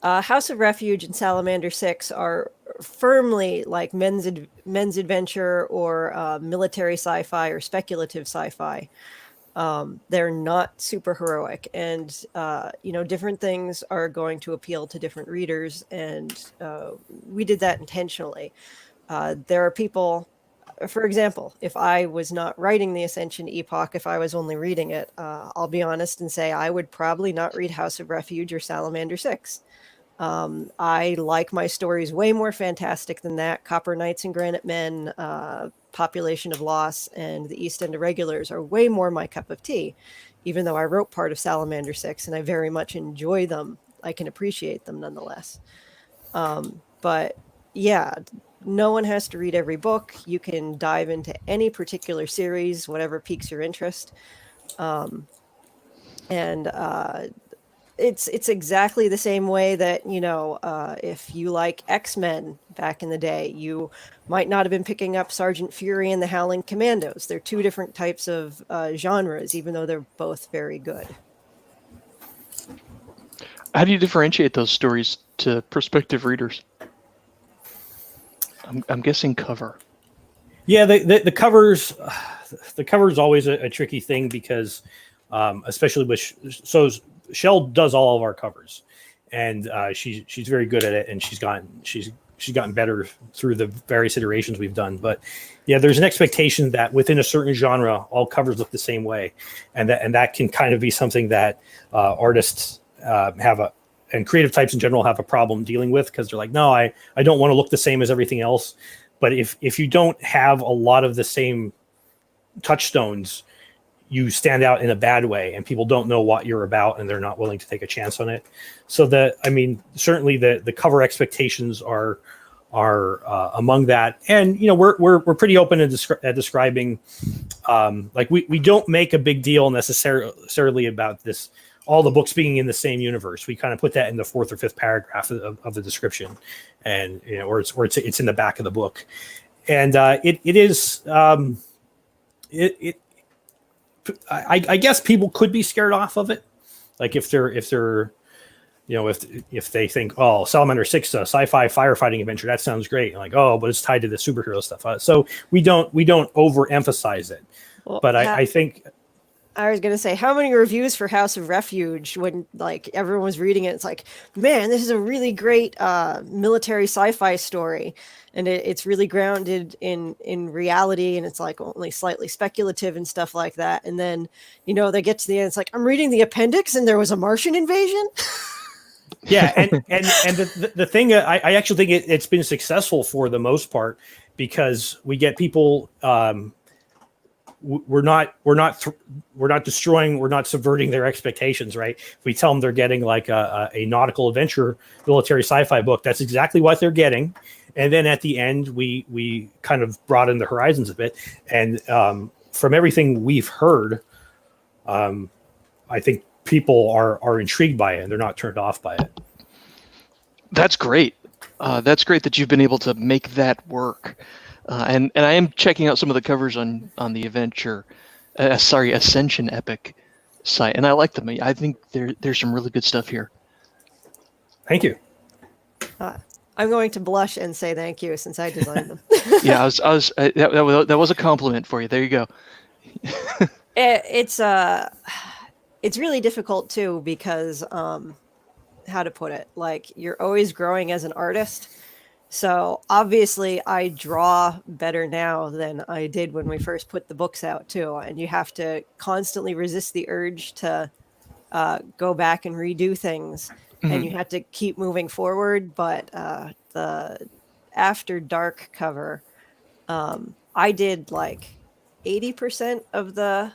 S4: House of Refuge and Salamander 6 are firmly like men's adventure or military sci-fi or speculative sci-fi. They're not super heroic, and different things are going to appeal to different readers, and we did that intentionally. There are people, for example, if I was not writing the Ascension Epoch, if I was only reading it, I'll be honest and say I would probably not read House of Refuge or Salamander 6. I like my stories way more fantastic than that. Copper Knights and Granite Men, Population of Loss, and the East End Irregulars are way more my cup of tea, even though I wrote part of Salamander 6 and I very much enjoy them. I can appreciate them nonetheless. But yeah, no one has to read every book. You can dive into any particular series, whatever piques your interest. It's exactly the same way that, if you like X-Men back in the day, you might not have been picking up Sergeant Fury and the Howling Commandos. They're 2 different types of genres, even though they're both very good.
S2: How do you differentiate those stories to prospective readers? I'm guessing cover.
S3: Yeah, the covers, the cover is always a tricky thing because, especially with Shell does all of our covers, and she's very good at it, and she's gotten better through the various iterations we've done. But yeah, there's an expectation that within a certain genre, all covers look the same way, and that can kind of be something that artists and creative types in general have a problem dealing with, because they're like, no, I don't want to look the same as everything else. But if you don't have a lot of the same touchstones, you stand out in a bad way, and people don't know what you're about, and they're not willing to take a chance on it. So certainly the cover expectations are among that. And we're pretty open at describing, like we don't make a big deal necessarily about this, all the books being in the same universe. We kind of put that in the fourth or fifth paragraph of the description, and or it's in the back of the book. And it is I guess people could be scared off of it, like if they think, oh, Salamander 6, a sci-fi firefighting adventure, that sounds great, like, oh, but it's tied to the superhero stuff. So we don't overemphasize it. Well, but I think
S4: I was going to say, how many reviews for House of Refuge, when like everyone was reading it, it's like, man, this is a really great military sci-fi story, and it's really grounded in reality, and it's like only slightly speculative and stuff like that. And then they get to the end, it's like, I'm reading the appendix and there was a Martian invasion.
S3: Yeah, and the thing, I actually think it's been successful for the most part, because we get people. We're not destroying, we're not subverting their expectations, right? If we tell them they're getting like a nautical adventure military sci-fi book, that's exactly what they're getting. And then at the end, we kind of broaden the horizons a bit. And from everything we've heard, I think people are intrigued by it, and they're not turned off by it.
S2: That's great. That's great that you've been able to make that work. And I am checking out some of the covers on the Ascension Epoch site, and I like them. I think there's some really good stuff here.
S3: Thank you.
S4: I'm going to blush and say thank you, since I designed them.
S2: Yeah, that was a compliment for you. There you go.
S4: It's really difficult too, because how to put it, like, you're always growing as an artist. So obviously I draw better now than I did when we first put the books out too. And you have to constantly resist the urge to go back and redo things. Mm-hmm. And you have to keep moving forward. But the After Dark cover, I did like 80% of the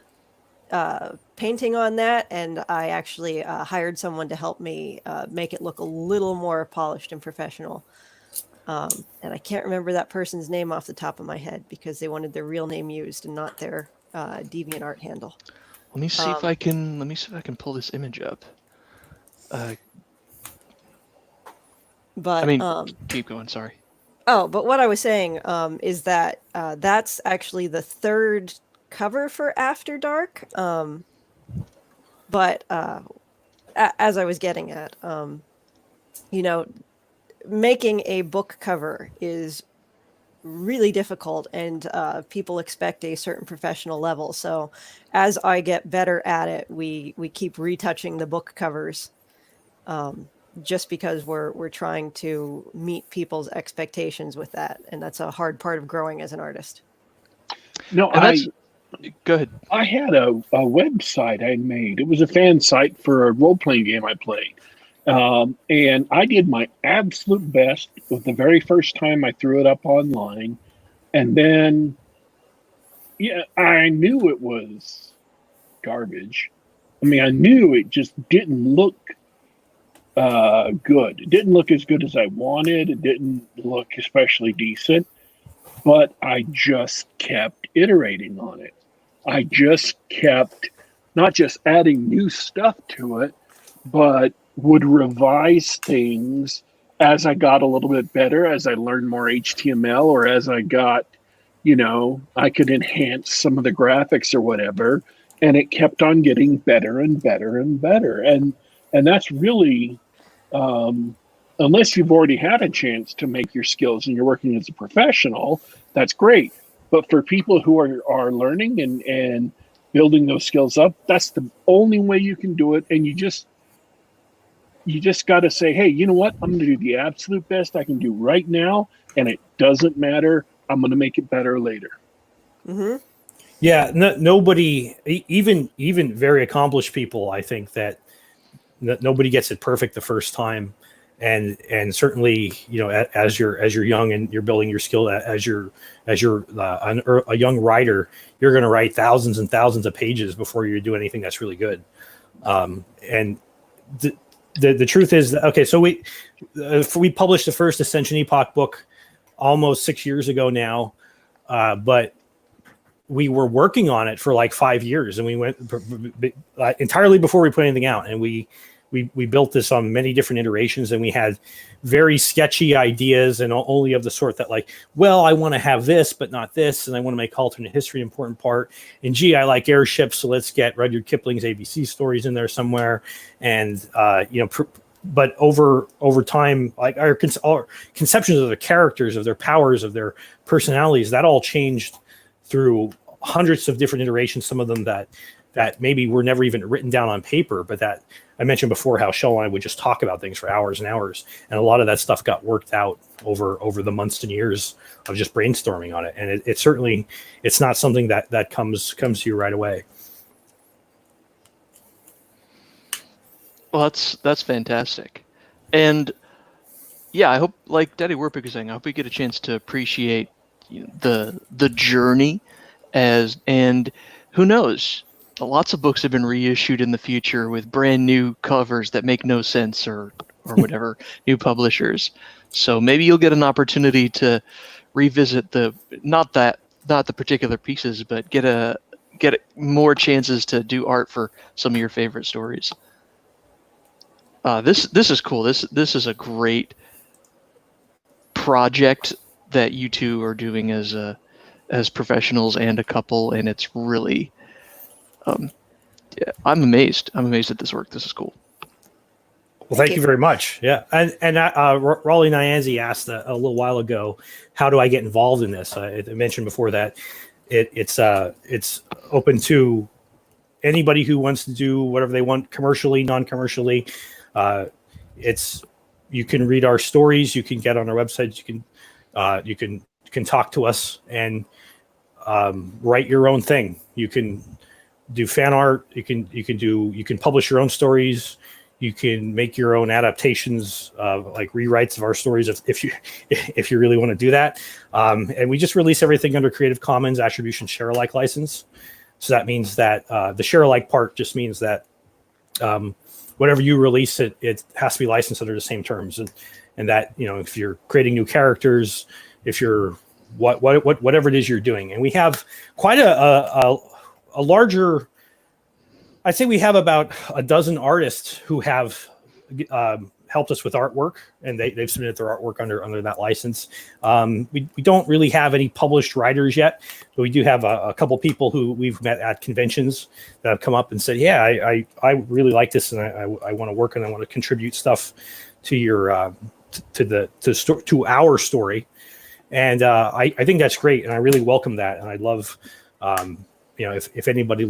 S4: painting on that. And I actually hired someone to help me make it look a little more polished and professional. And I can't remember that person's name off the top of my head, because they wanted their real name used and not their DeviantArt handle.
S2: Let me see if I can pull this image up.
S4: But
S2: I mean, keep going. Sorry.
S4: Oh, but what I was saying is that that's actually the third cover for After Dark. But as I was getting at, making a book cover is really difficult, and people expect a certain professional level. So as I get better at it, we keep retouching the book covers, just because we're trying to meet people's expectations with that. And that's a hard part of growing as an artist.
S1: No,
S2: go ahead.
S1: I had a website I made. It was a fan site for a role-playing game I played. And I did my absolute best with the very first time I threw it up online. And then, I knew it was garbage. I mean, I knew it just didn't look good. It didn't look as good as I wanted. It didn't look especially decent. But I just kept iterating on it. I just kept not just adding new stuff to it, but would revise things as I got a little bit better, as I learned more HTML, or as I got, I could enhance some of the graphics or whatever. And it kept on getting better and better and better. And that's really Unless you've already had a chance to make your skills and you're working as a professional, that's great. But for people who are learning and building those skills up, that's the only way you can do it. And you just got to say, hey, you know what? I'm going to do the absolute best I can do right now, and it doesn't matter. I'm going to make it better later.
S4: Mm-hmm.
S3: Yeah, nobody, even very accomplished people, I think that nobody gets it perfect the first time, and certainly, you know, as you're young and you're building your skill, as you're a young writer, you're going to write thousands and thousands of pages before you do anything that's really good. And the truth is, okay, so we published the first Ascension Epoch book almost 6 years ago now, but we were working on it for like 5 years, and we went entirely before we put anything out, and we built this on many different iterations, and we had very sketchy ideas, and only of the sort that, like, well, I want to have this but not this, and I want to make alternate history an important part, and gee, I like airships, so let's get Rudyard Kipling's ABC stories in there somewhere. And but over time, like our conceptions of the characters, of their powers, of their personalities, that all changed through hundreds of different iterations, some of them that maybe were never even written down on paper, but that I mentioned before how Shell and I would just talk about things for hours and hours. And a lot of that stuff got worked out over the months and years of just brainstorming on it. And it certainly, it's not something that comes to you right away.
S2: Well, that's fantastic. And yeah, I hope, like Daddy Warpig is saying, I hope we get a chance to appreciate the journey and who knows, lots of books have been reissued in the future with brand new covers that make no sense or whatever, new publishers. So maybe you'll get an opportunity to revisit not the particular pieces, but get more chances to do art for some of your favorite stories. This is cool. This is a great project that you two are doing as professionals and a couple, and it's really I'm amazed at this work. This is cool.
S3: Well, thank you very much. Yeah, and Raleigh Nyanzi asked a little while ago, how do I get involved in this? I mentioned before that it's open to anybody who wants to do whatever they want, commercially, non-commercially. You can read our stories, you can get on our website, you can talk to us and write your own thing. You can do fan art. You can publish your own stories. You can make your own adaptations, like rewrites of our stories if you really want to do that. And we just release everything under Creative Commons Attribution Share Alike license. So that means that the share alike part just means that whatever you release, it has to be licensed under the same terms, and that, you know, if you're creating new characters, if you're whatever it is you're doing, and we have quite a larger, I'd say we have about a dozen artists who have helped us with artwork, and they've submitted their artwork under that license. We don't really have any published writers yet, but we do have a couple people who we've met at conventions that have come up and said, yeah, I really like this, and I want to work, and I want to contribute stuff to your to our story. And I think that's great, and I really welcome that, and I love if anybody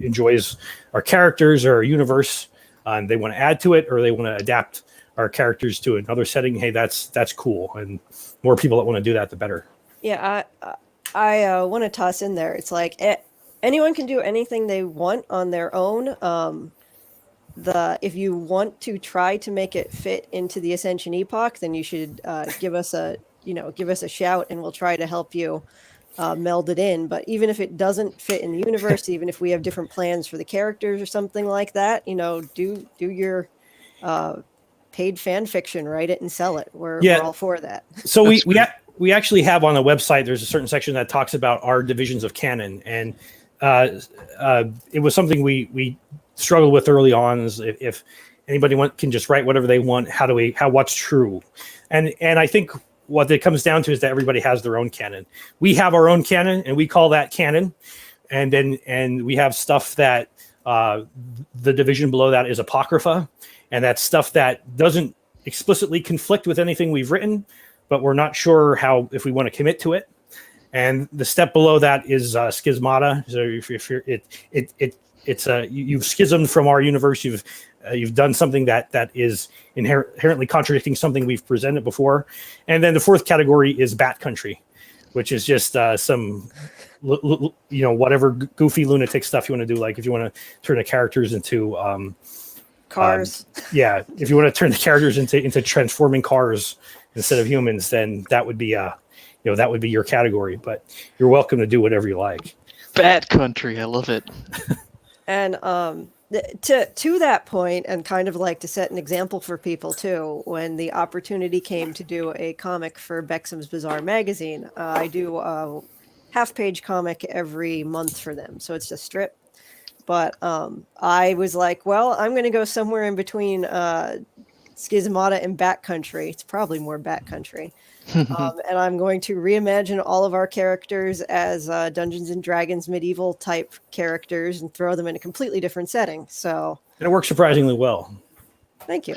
S3: enjoys our characters or our universe, and they want to add to it, or they want to adapt our characters to another setting, hey, that's cool, and more people that want to do that, the better.
S4: Yeah, I want to toss in there. It's like anyone can do anything they want on their own. If you want to try to make it fit into the Ascension Epoch, then you should give us a shout, and we'll try to help you meld it in. But even if it doesn't fit in the universe, even if we have different plans for the characters or something like that, do your paid fan fiction, write it and sell it. We're all for that.
S3: So we actually have on the website, there's a certain section that talks about our divisions of canon, and it was something we struggled with early on, is if anybody can just write whatever they want, what's true, and I think what it comes down to is that everybody has their own canon. We have our own canon, and we call that canon. And we have stuff that the division below that is Apocrypha. and that's stuff that doesn't explicitly conflict with anything we've written, but we're not sure how if we want to commit to it. And the step below that is schismata. So if you're you've schismed from our universe. You've done something that is inherently contradicting something we've presented before. And then the fourth category is bat country, which is just some whatever goofy lunatic stuff you want to do. Like if you want to turn the characters into
S4: cars.
S3: If you want to turn the characters into transforming cars instead of humans, then that would be that would be your category. But you're welcome to do whatever you like.
S2: Bat country, I love it.
S4: And to that point, and kind of like to set an example for people too, when the opportunity came to do a comic for Bexham's Bizarre magazine, I do a half-page comic every month for them, so it's a strip. But I was like, well, I'm going to go somewhere in between Schismata and Bat Country. It's probably more Bat Country. And I'm going to reimagine all of our characters as Dungeons and Dragons medieval type characters and throw them in a completely different setting. So,
S3: and it works surprisingly well.
S4: Thank you.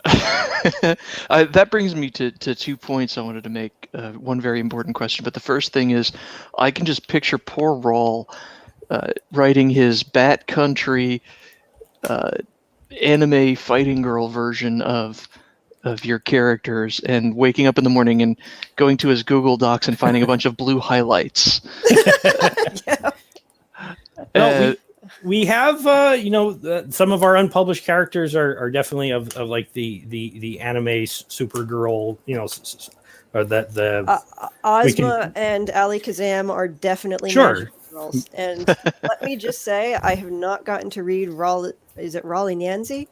S2: That brings me to 2 points I wanted to make. One very important question, but the first thing is, I can just picture poor Rawl writing his Bat Country anime fighting girl version of your characters and waking up in the morning and going to his Google Docs and finding a bunch of blue highlights.
S4: Yeah.
S3: Well, we have some of our unpublished characters are definitely of like the anime Supergirl, or the
S4: Ozma and Ali Kazam are definitely
S3: sure.
S4: girls. And let me just say, I have not gotten to read Raleigh Nyanzi?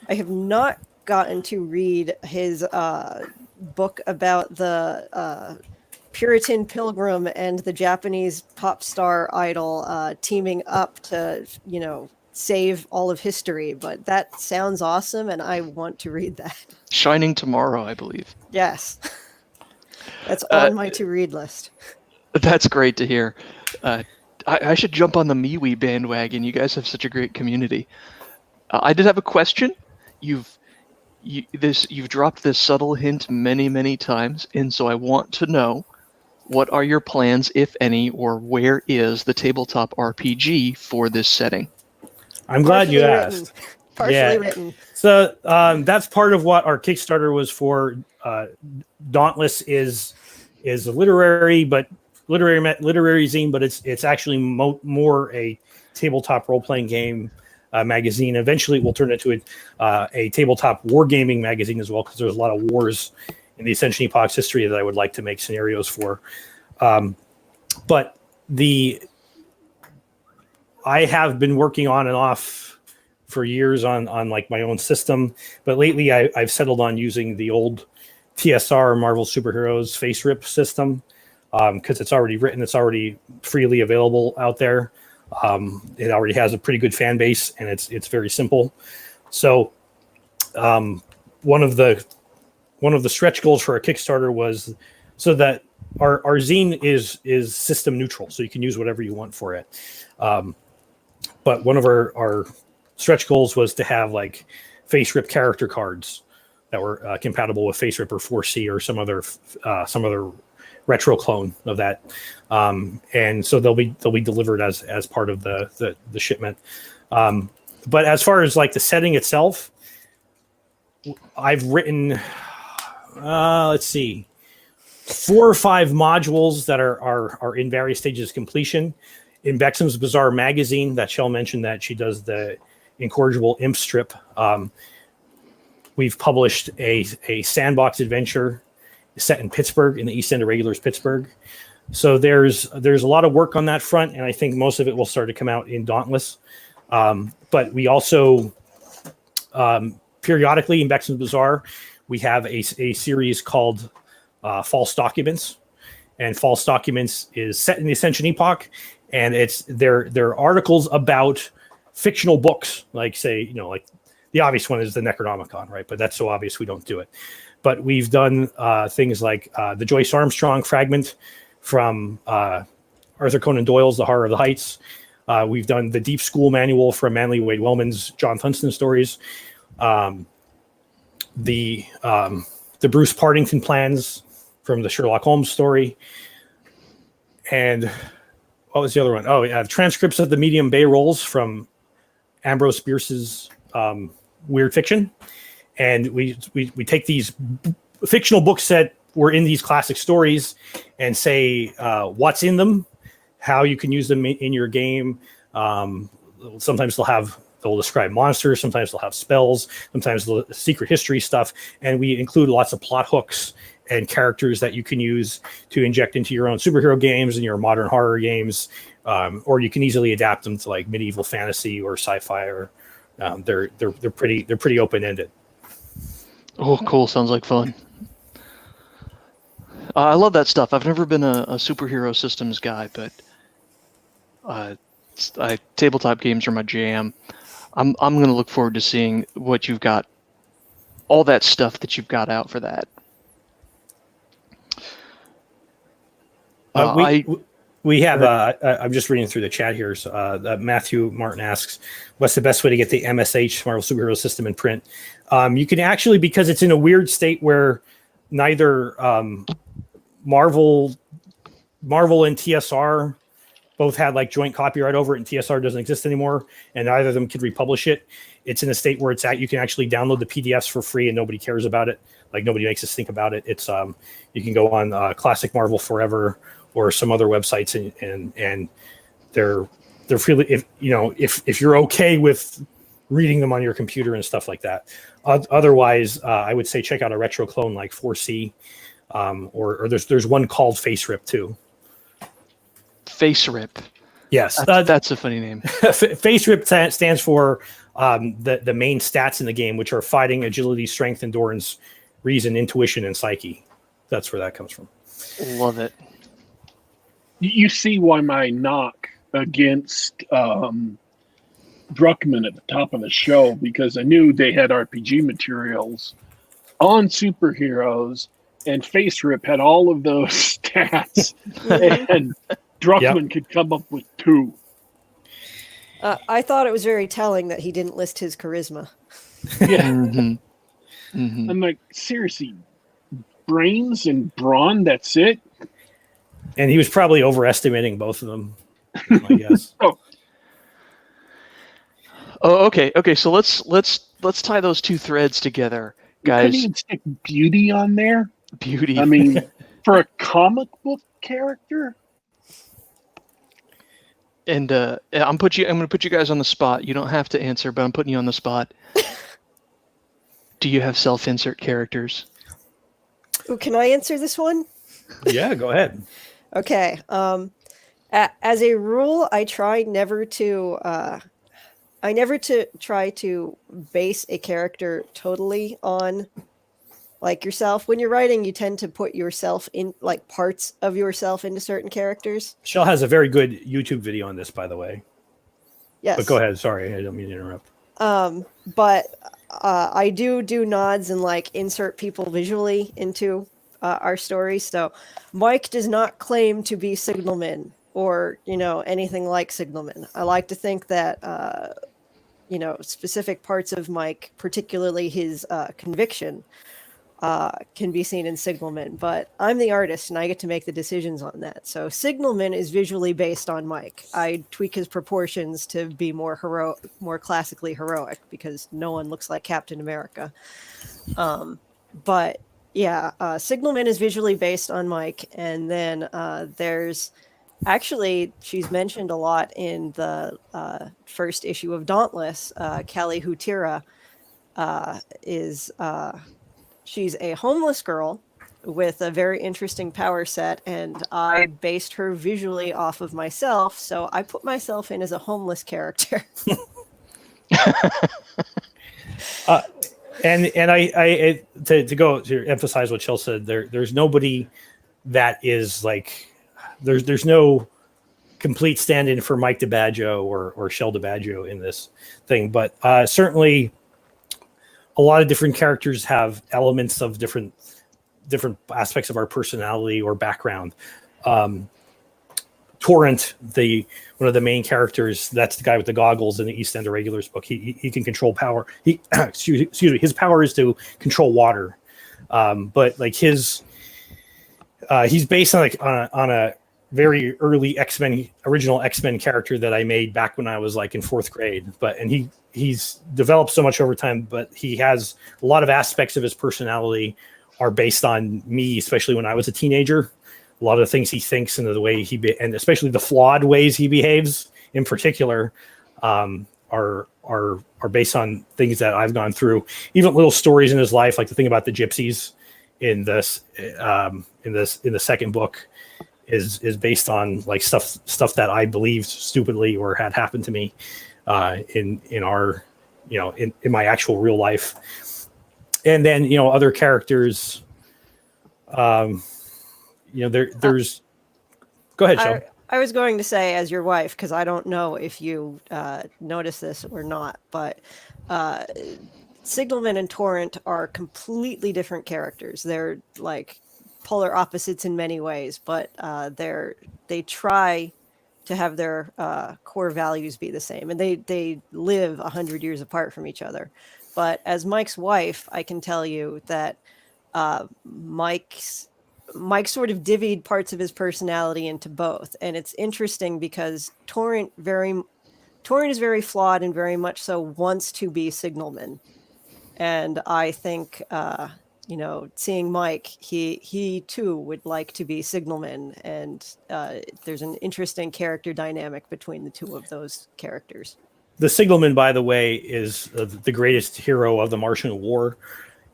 S4: I have not gotten to read his book about the Puritan pilgrim and the Japanese pop star idol teaming up to, save all of history. But that sounds awesome, and I want to read that.
S2: Shining Tomorrow, I believe.
S4: Yes. That's on my to-read list.
S2: That's great to hear. I should jump on the MeWe bandwagon. You guys have such a great community. I did have a question. You've dropped this subtle hint many times, and so I want to know, what are your plans, if any, or where is the tabletop RPG for this setting? I'm
S3: glad you asked.
S4: Partially written.
S3: So that's part of what our Kickstarter was for. Dauntless is a literary zine, but it's actually more a tabletop role-playing game magazine. Eventually, we'll turn it into a tabletop wargaming magazine as well, because there's a lot of wars in the Ascension Epoch's history that I would like to make scenarios for. But I have been working on and off for years on like my own system, but lately I've settled on using the old TSR Marvel Superheroes FASERIP system, because it's already written, it's already freely available out there. It already has a pretty good fan base, and it's very simple. So one of the stretch goals for our Kickstarter was so that our zine is system neutral, so you can use whatever you want for it. But one of our stretch goals was to have like FASERIP character cards that were compatible with FASERIP or 4C or some other retro clone of that, and so they'll be delivered as part of the shipment. But as far as like the setting itself, I've written 4 or 5 modules that are in various stages of completion. In Bexham's Bizarre magazine, that Shell mentioned that she does the Incorrigible Imp strip. We've published a sandbox adventure set in Pittsburgh, in the East End of Regulars, Pittsburgh. So there's a lot of work on that front, and I think most of it will start to come out in Dauntless. But we also periodically in Bexham's Bizarre, we have a series called False Documents, and False Documents is set in the Ascension Epoch, and they're articles about fictional books, like like the obvious one is the Necronomicon, right? But that's so obvious we don't do it. But we've done things like the Joyce Armstrong fragment from Arthur Conan Doyle's The Horror of the Heights. We've done the Deep School Manual from Manly Wade Wellman's John Funston stories. The Bruce Partington plans from the Sherlock Holmes story. And what was the other one? Oh, yeah, transcripts of the Medium Bay Rolls from Ambrose Bierce's Weird Fiction. And we take these fictional books that were in these classic stories and say what's in them, how you can use them in your game. Sometimes they'll describe monsters, sometimes they'll have spells, sometimes the secret history stuff, and we include lots of plot hooks and characters that you can use to inject into your own superhero games and your modern horror games, or you can easily adapt them to like medieval fantasy or sci-fi, or they're pretty open-ended.
S2: Oh, cool! Sounds like fun. I love that stuff. I've never been a superhero systems guy, but tabletop games are my jam. I'm going to look forward to seeing what you've got, all that stuff that you've got out for that.
S3: We have. I'm just reading through the chat here. So, Matthew Martin asks, "What's the best way to get the MSH Marvel Superhero System in print?" You can actually, because it's in a weird state where neither Marvel and TSR both had like joint copyright over it, and TSR doesn't exist anymore, and neither of them could republish it. It's in a state where you can actually download the PDFs for free, and nobody cares about it. Like nobody makes us think about it. It's you can go on Classic Marvel Forever or some other websites, and they're freely, if you're okay with reading them on your computer and stuff like that. Otherwise, I would say check out a retro clone like 4C, or there's one called FASERIP too.
S2: FASERIP.
S3: Yes,
S2: that's a funny name.
S3: FASERIP stands for the main stats in the game, which are fighting, agility, strength, endurance, reason, intuition, and psyche. That's where that comes from.
S2: Love it.
S1: You see why my knock against Druckmann at the top of the show, because I knew they had RPG materials on superheroes, and FASERIP had all of those stats, and Druckmann could come up with 2.
S4: I thought it was very telling that he didn't list his charisma.
S1: Yeah.
S2: Mm-hmm.
S1: I'm like, seriously, brains and brawn, that's it?
S3: And he was probably overestimating both of them, I guess.
S2: Oh, okay. So let's tie those two threads together, guys.
S1: Couldn't even stick beauty on there.
S2: Beauty.
S1: I mean, for a comic book character.
S2: And I'm going to put you guys on the spot. You don't have to answer, but I'm putting you on the spot. Do you have self-insert characters?
S4: Ooh, can I answer this one?
S3: Yeah, go ahead.
S4: Okay. As a rule, I try never to try to base a character totally on like yourself. When you're writing, you tend to put yourself in, like, parts of yourself into certain characters.
S3: Shell has a very good YouTube video on this, by the way.
S4: Yes.
S3: But go ahead. Sorry, I don't mean to interrupt.
S4: But I do nods and like insert people visually into our story. So Mike does not claim to be Signalman or, anything like Signalman. I like to think that, specific parts of Mike, particularly his conviction, can be seen in Signalman, but I'm the artist and I get to make the decisions on that. So Signalman is visually based on Mike. I tweak his proportions to be more heroic, more classically heroic, because no one looks like Captain America. But yeah, Signalman is visually based on Mike, and then there's actually, she's mentioned a lot in the first issue of Dauntless. Kali Hutira is she's a homeless girl with a very interesting power set, and I based her visually off of myself, so I put myself in as a homeless character.
S3: And I to emphasize what Shell said, there's nobody that is like, there's no complete stand-in for Mike DiBaggio or Shell DiBaggio in this thing, but certainly a lot of different characters have elements of different aspects of our personality or background. Torrent, one of the main characters, that's the guy with the goggles in the East End of Regulars book. He can control power. Excuse me. His power is to control water, but like he's based on a very early original X-Men character that I made back when I was like in 4th grade. And he's developed so much over time, but he has a lot of aspects of his personality are based on me, especially when I was a teenager. A lot of the things he thinks and the way and especially the flawed ways he behaves in particular are based on things that I've gone through. Even little stories in his life, like the thing about the gypsies in the second book is based on like stuff that I believed stupidly or had happened to me in my actual real life. And then, other characters, there's go ahead, Shel.
S4: I was going to say, as your wife, because I don't know if you notice this or not, but Signalman and Torrent are completely different characters. They're like polar opposites in many ways, but they try to have their core values be the same, and they live 100 years apart from each other. But as Mike's wife, I can tell you that Mike sort of divvied parts of his personality into both. And it's interesting because Torrent is very flawed and very much so wants to be Signalman. And I think, seeing Mike, he too would like to be Signalman. And there's an interesting character dynamic between the two of those characters.
S3: The Signalman, by the way, is the greatest hero of the Martian War.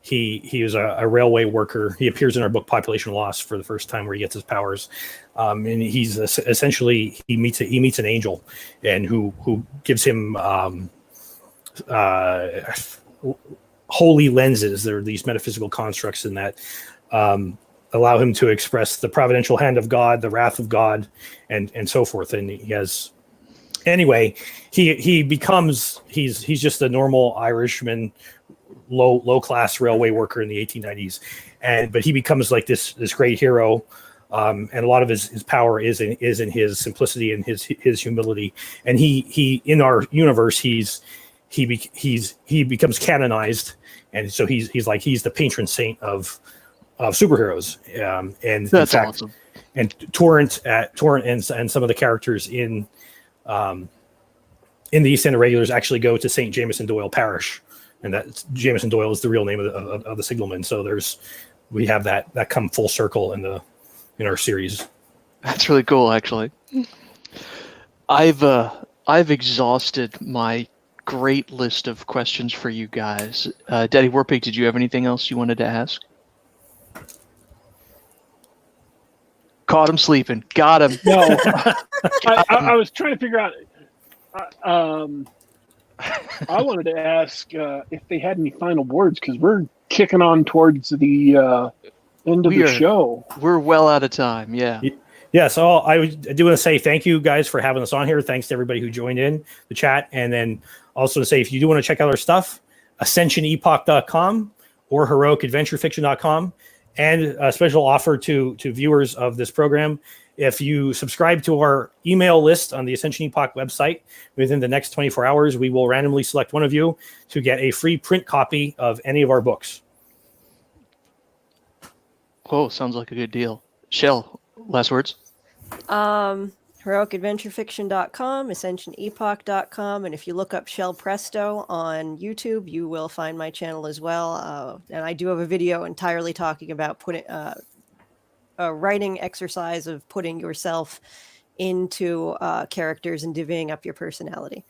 S3: He was a railway worker. He appears in our book Population Loss for the first time, where he gets his powers, and he's essentially he meets an angel, and who gives him holy lenses. There are these metaphysical constructs in that allow him to express the providential hand of God, the wrath of God, and so forth. And he has. Anyway, he's just a normal Irishman, low class railway worker in the 1890s, but he becomes like this great hero, and a lot of his power is in his simplicity and his humility. And he in our universe he becomes canonized, and so he's the patron saint of superheroes. And
S2: that's
S3: in fact,
S2: awesome.
S3: And Torrent and some of the characters in the East End of Regulars actually go to St. Jameson Doyle Parish, and that Jameson Doyle is the real name of the Signalman. So we have that come full circle in our series.
S2: That's really cool, actually. I've exhausted my great list of questions for you guys. Daddy Warpig, did you have anything else you wanted to ask? Caught him sleeping. Got him.
S1: No, I was trying to figure out. I wanted to ask if they had any final words, because we're kicking on towards the end of the show.
S2: We're well out of time. Yeah.
S3: Yeah. So I do want to say thank you guys for having us on here. Thanks to everybody who joined in the chat, and then also to say if you do want to check out our stuff, ascensionepoch.com or heroicadventurefiction.com. And a special offer to viewers of this program. If you subscribe to our email list on the Ascension Epoch website, within the next 24 hours, we will randomly select one of you to get a free print copy of any of our books.
S2: Oh, sounds like a good deal. Shel, last words?
S4: HeroicAdventureFiction.com, AscensionEpoch.com, and if you look up Shel Presto on YouTube, you will find my channel as well. And I do have a video entirely talking about putting a writing exercise of putting yourself into characters and divvying up your personality.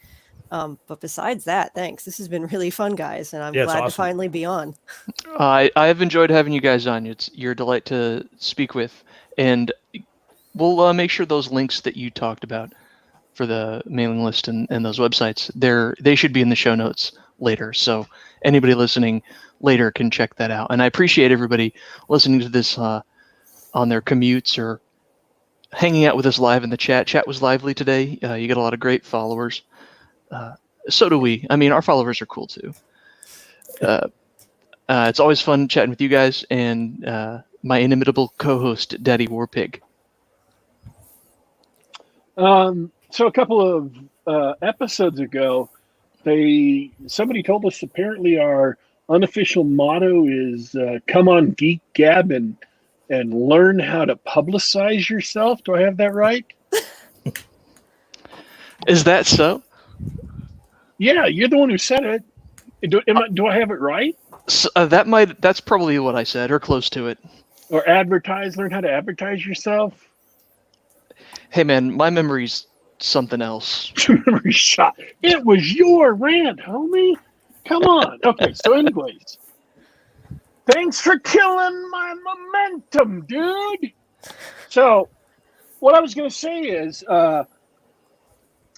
S4: But besides that, thanks. This has been really fun, guys, and I'm glad to finally be on.
S2: I have enjoyed having you guys on. You're a delight to speak with, and we'll make sure those links that you talked about for the mailing list and those websites, they should be in the show notes later. So anybody listening later can check that out. And I appreciate everybody listening to this on their commutes or hanging out with us live in the chat. Chat was lively today. You got a lot of great followers. So do we. I mean, our followers are cool too. It's always fun chatting with you guys and my inimitable co-host, Daddy Warpig.
S1: So a couple of episodes ago, somebody told us apparently our unofficial motto is "Come on, Geek Gab, and learn how to publicize yourself." Do I have that right?
S2: Is that so?
S1: Yeah, you're the one who said it. Do I have it right?
S2: So, that's probably what I said, or close to it.
S1: Or learn how to advertise yourself.
S2: Hey man, my memory's something else.
S1: Memory shot. It was your rant, homie. Come on. Okay, so anyways, thanks for killing my momentum, dude. So, what I was going to say is,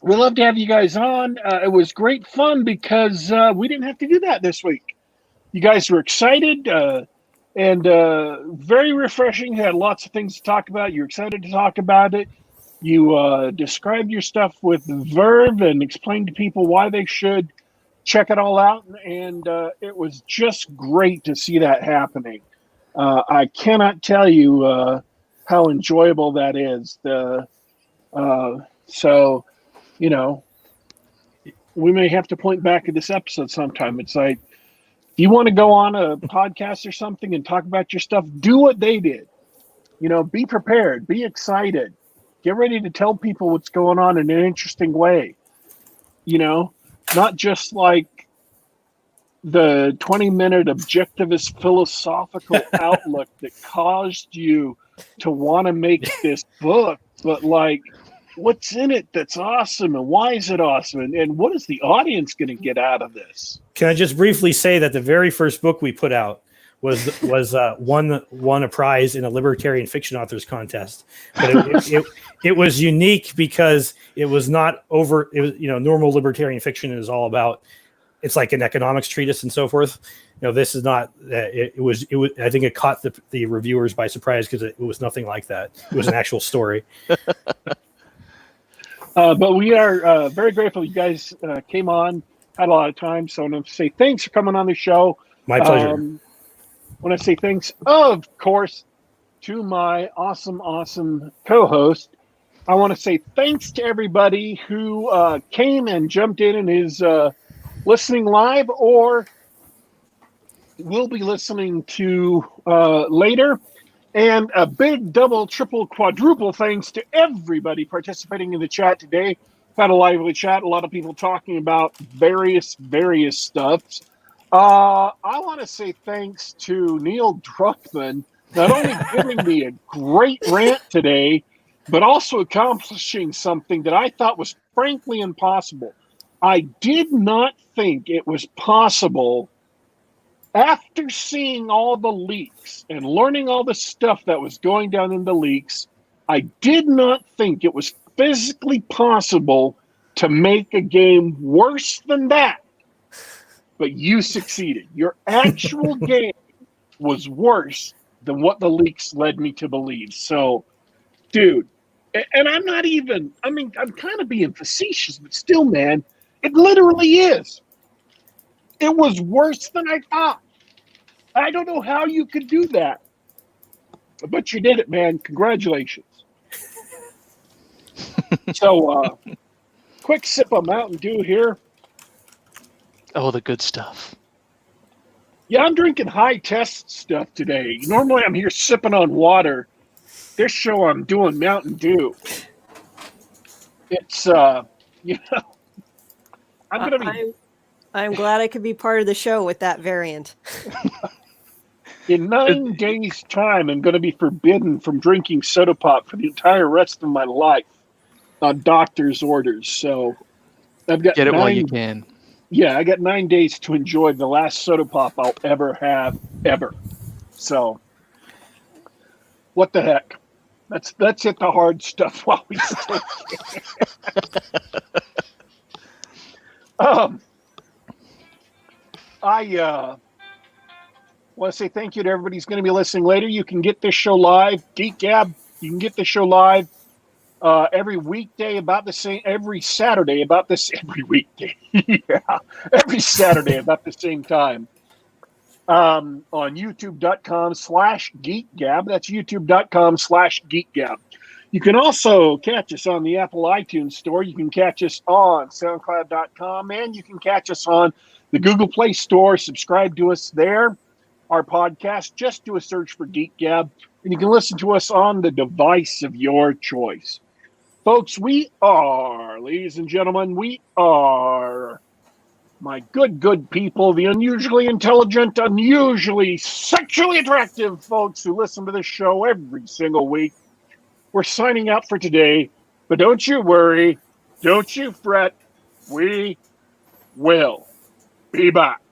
S1: we'd love to have you guys on. It was great fun because we didn't have to do that this week. You guys were excited and very refreshing. Had lots of things to talk about. You're excited to talk about it. You described your stuff with verve and explained to people why they should check it all out. And it was just great to see that happening. I cannot tell you how enjoyable that is. So, you know, we may have to point back at this episode sometime. It's like, if you want to go on a podcast or something and talk about your stuff, do what they did. You know, be prepared, be excited, get ready to tell people what's going on in an interesting way. You know, not just like the 20-minute objectivist philosophical outlook that caused you to want to make this book, but like, what's in it that's awesome, and why is it awesome, and what is the audience going to get out of this?
S3: Can I just briefly say that the very first book we put out was won a prize in a libertarian fiction authors contest, but it was unique because it was not over. It was, you know, normal libertarian fiction is all about, it's like an economics treatise and so forth. You know, this is not. It was. I think it caught the reviewers by surprise because it was nothing like that. It was an actual story.
S1: But we are very grateful you guys came on, had a lot of time. So I want to say thanks for coming on the show.
S3: My pleasure.
S1: I want to say thanks, of course, to my awesome co-host. I want to say thanks to everybody who came and jumped in and is listening live or will be listening to later. And a big double, triple, quadruple thanks to everybody participating in the chat today. We've had a lively chat, a lot of people talking about various stuffs. I want to say thanks to Neil Druckmann, not only giving me a great rant today, but also accomplishing something that I thought was frankly impossible. I did not think it was possible. After seeing all the leaks and learning all the stuff that was going down in the leaks, I did not think it was physically possible to make a game worse than that. But you succeeded. Your actual game was worse than what the leaks led me to believe. So, dude, and I'm not even, I mean, I'm kind of being facetious, but still, man, it literally is. It was worse than I thought. I don't know how you could do that, but you did it, man. Congratulations. So, quick sip of Mountain Dew here.
S2: Oh, the good stuff.
S1: Yeah, I'm drinking high test stuff today. Normally I'm here sipping on water. This show I'm doing Mountain Dew. It's, you know, I'm going to be...
S4: I'm glad I could be part of the show with that variant.
S1: In 9 days' time, I'm going to be forbidden from drinking soda pop for the entire rest of my life on doctor's orders. So I've got
S2: Get it while you can.
S1: Yeah, I got 9 days to enjoy the last soda pop I'll ever have, ever. So, what the heck? Let's hit the hard stuff while we still can. I want to say thank you to everybody who's going to be listening later. You can get this show live. Geek Gab, you can get this show live every weekday about the same, every Saturday about this, every weekday. Yeah, every Saturday about the same time. On youtube.com/geekgab. That's youtube.com/geekgab. You can also catch us on the Apple iTunes Store. You can catch us on SoundCloud.com, and you can catch us on the Google Play Store. Subscribe to us there. Our podcast, just do a search for Geek Gab, and you can listen to us on the device of your choice. Folks, ladies and gentlemen, we are my good people, the unusually intelligent, unusually sexually attractive folks who listen to this show every single week. We're signing out for today, but don't you worry, don't you fret, we will be back.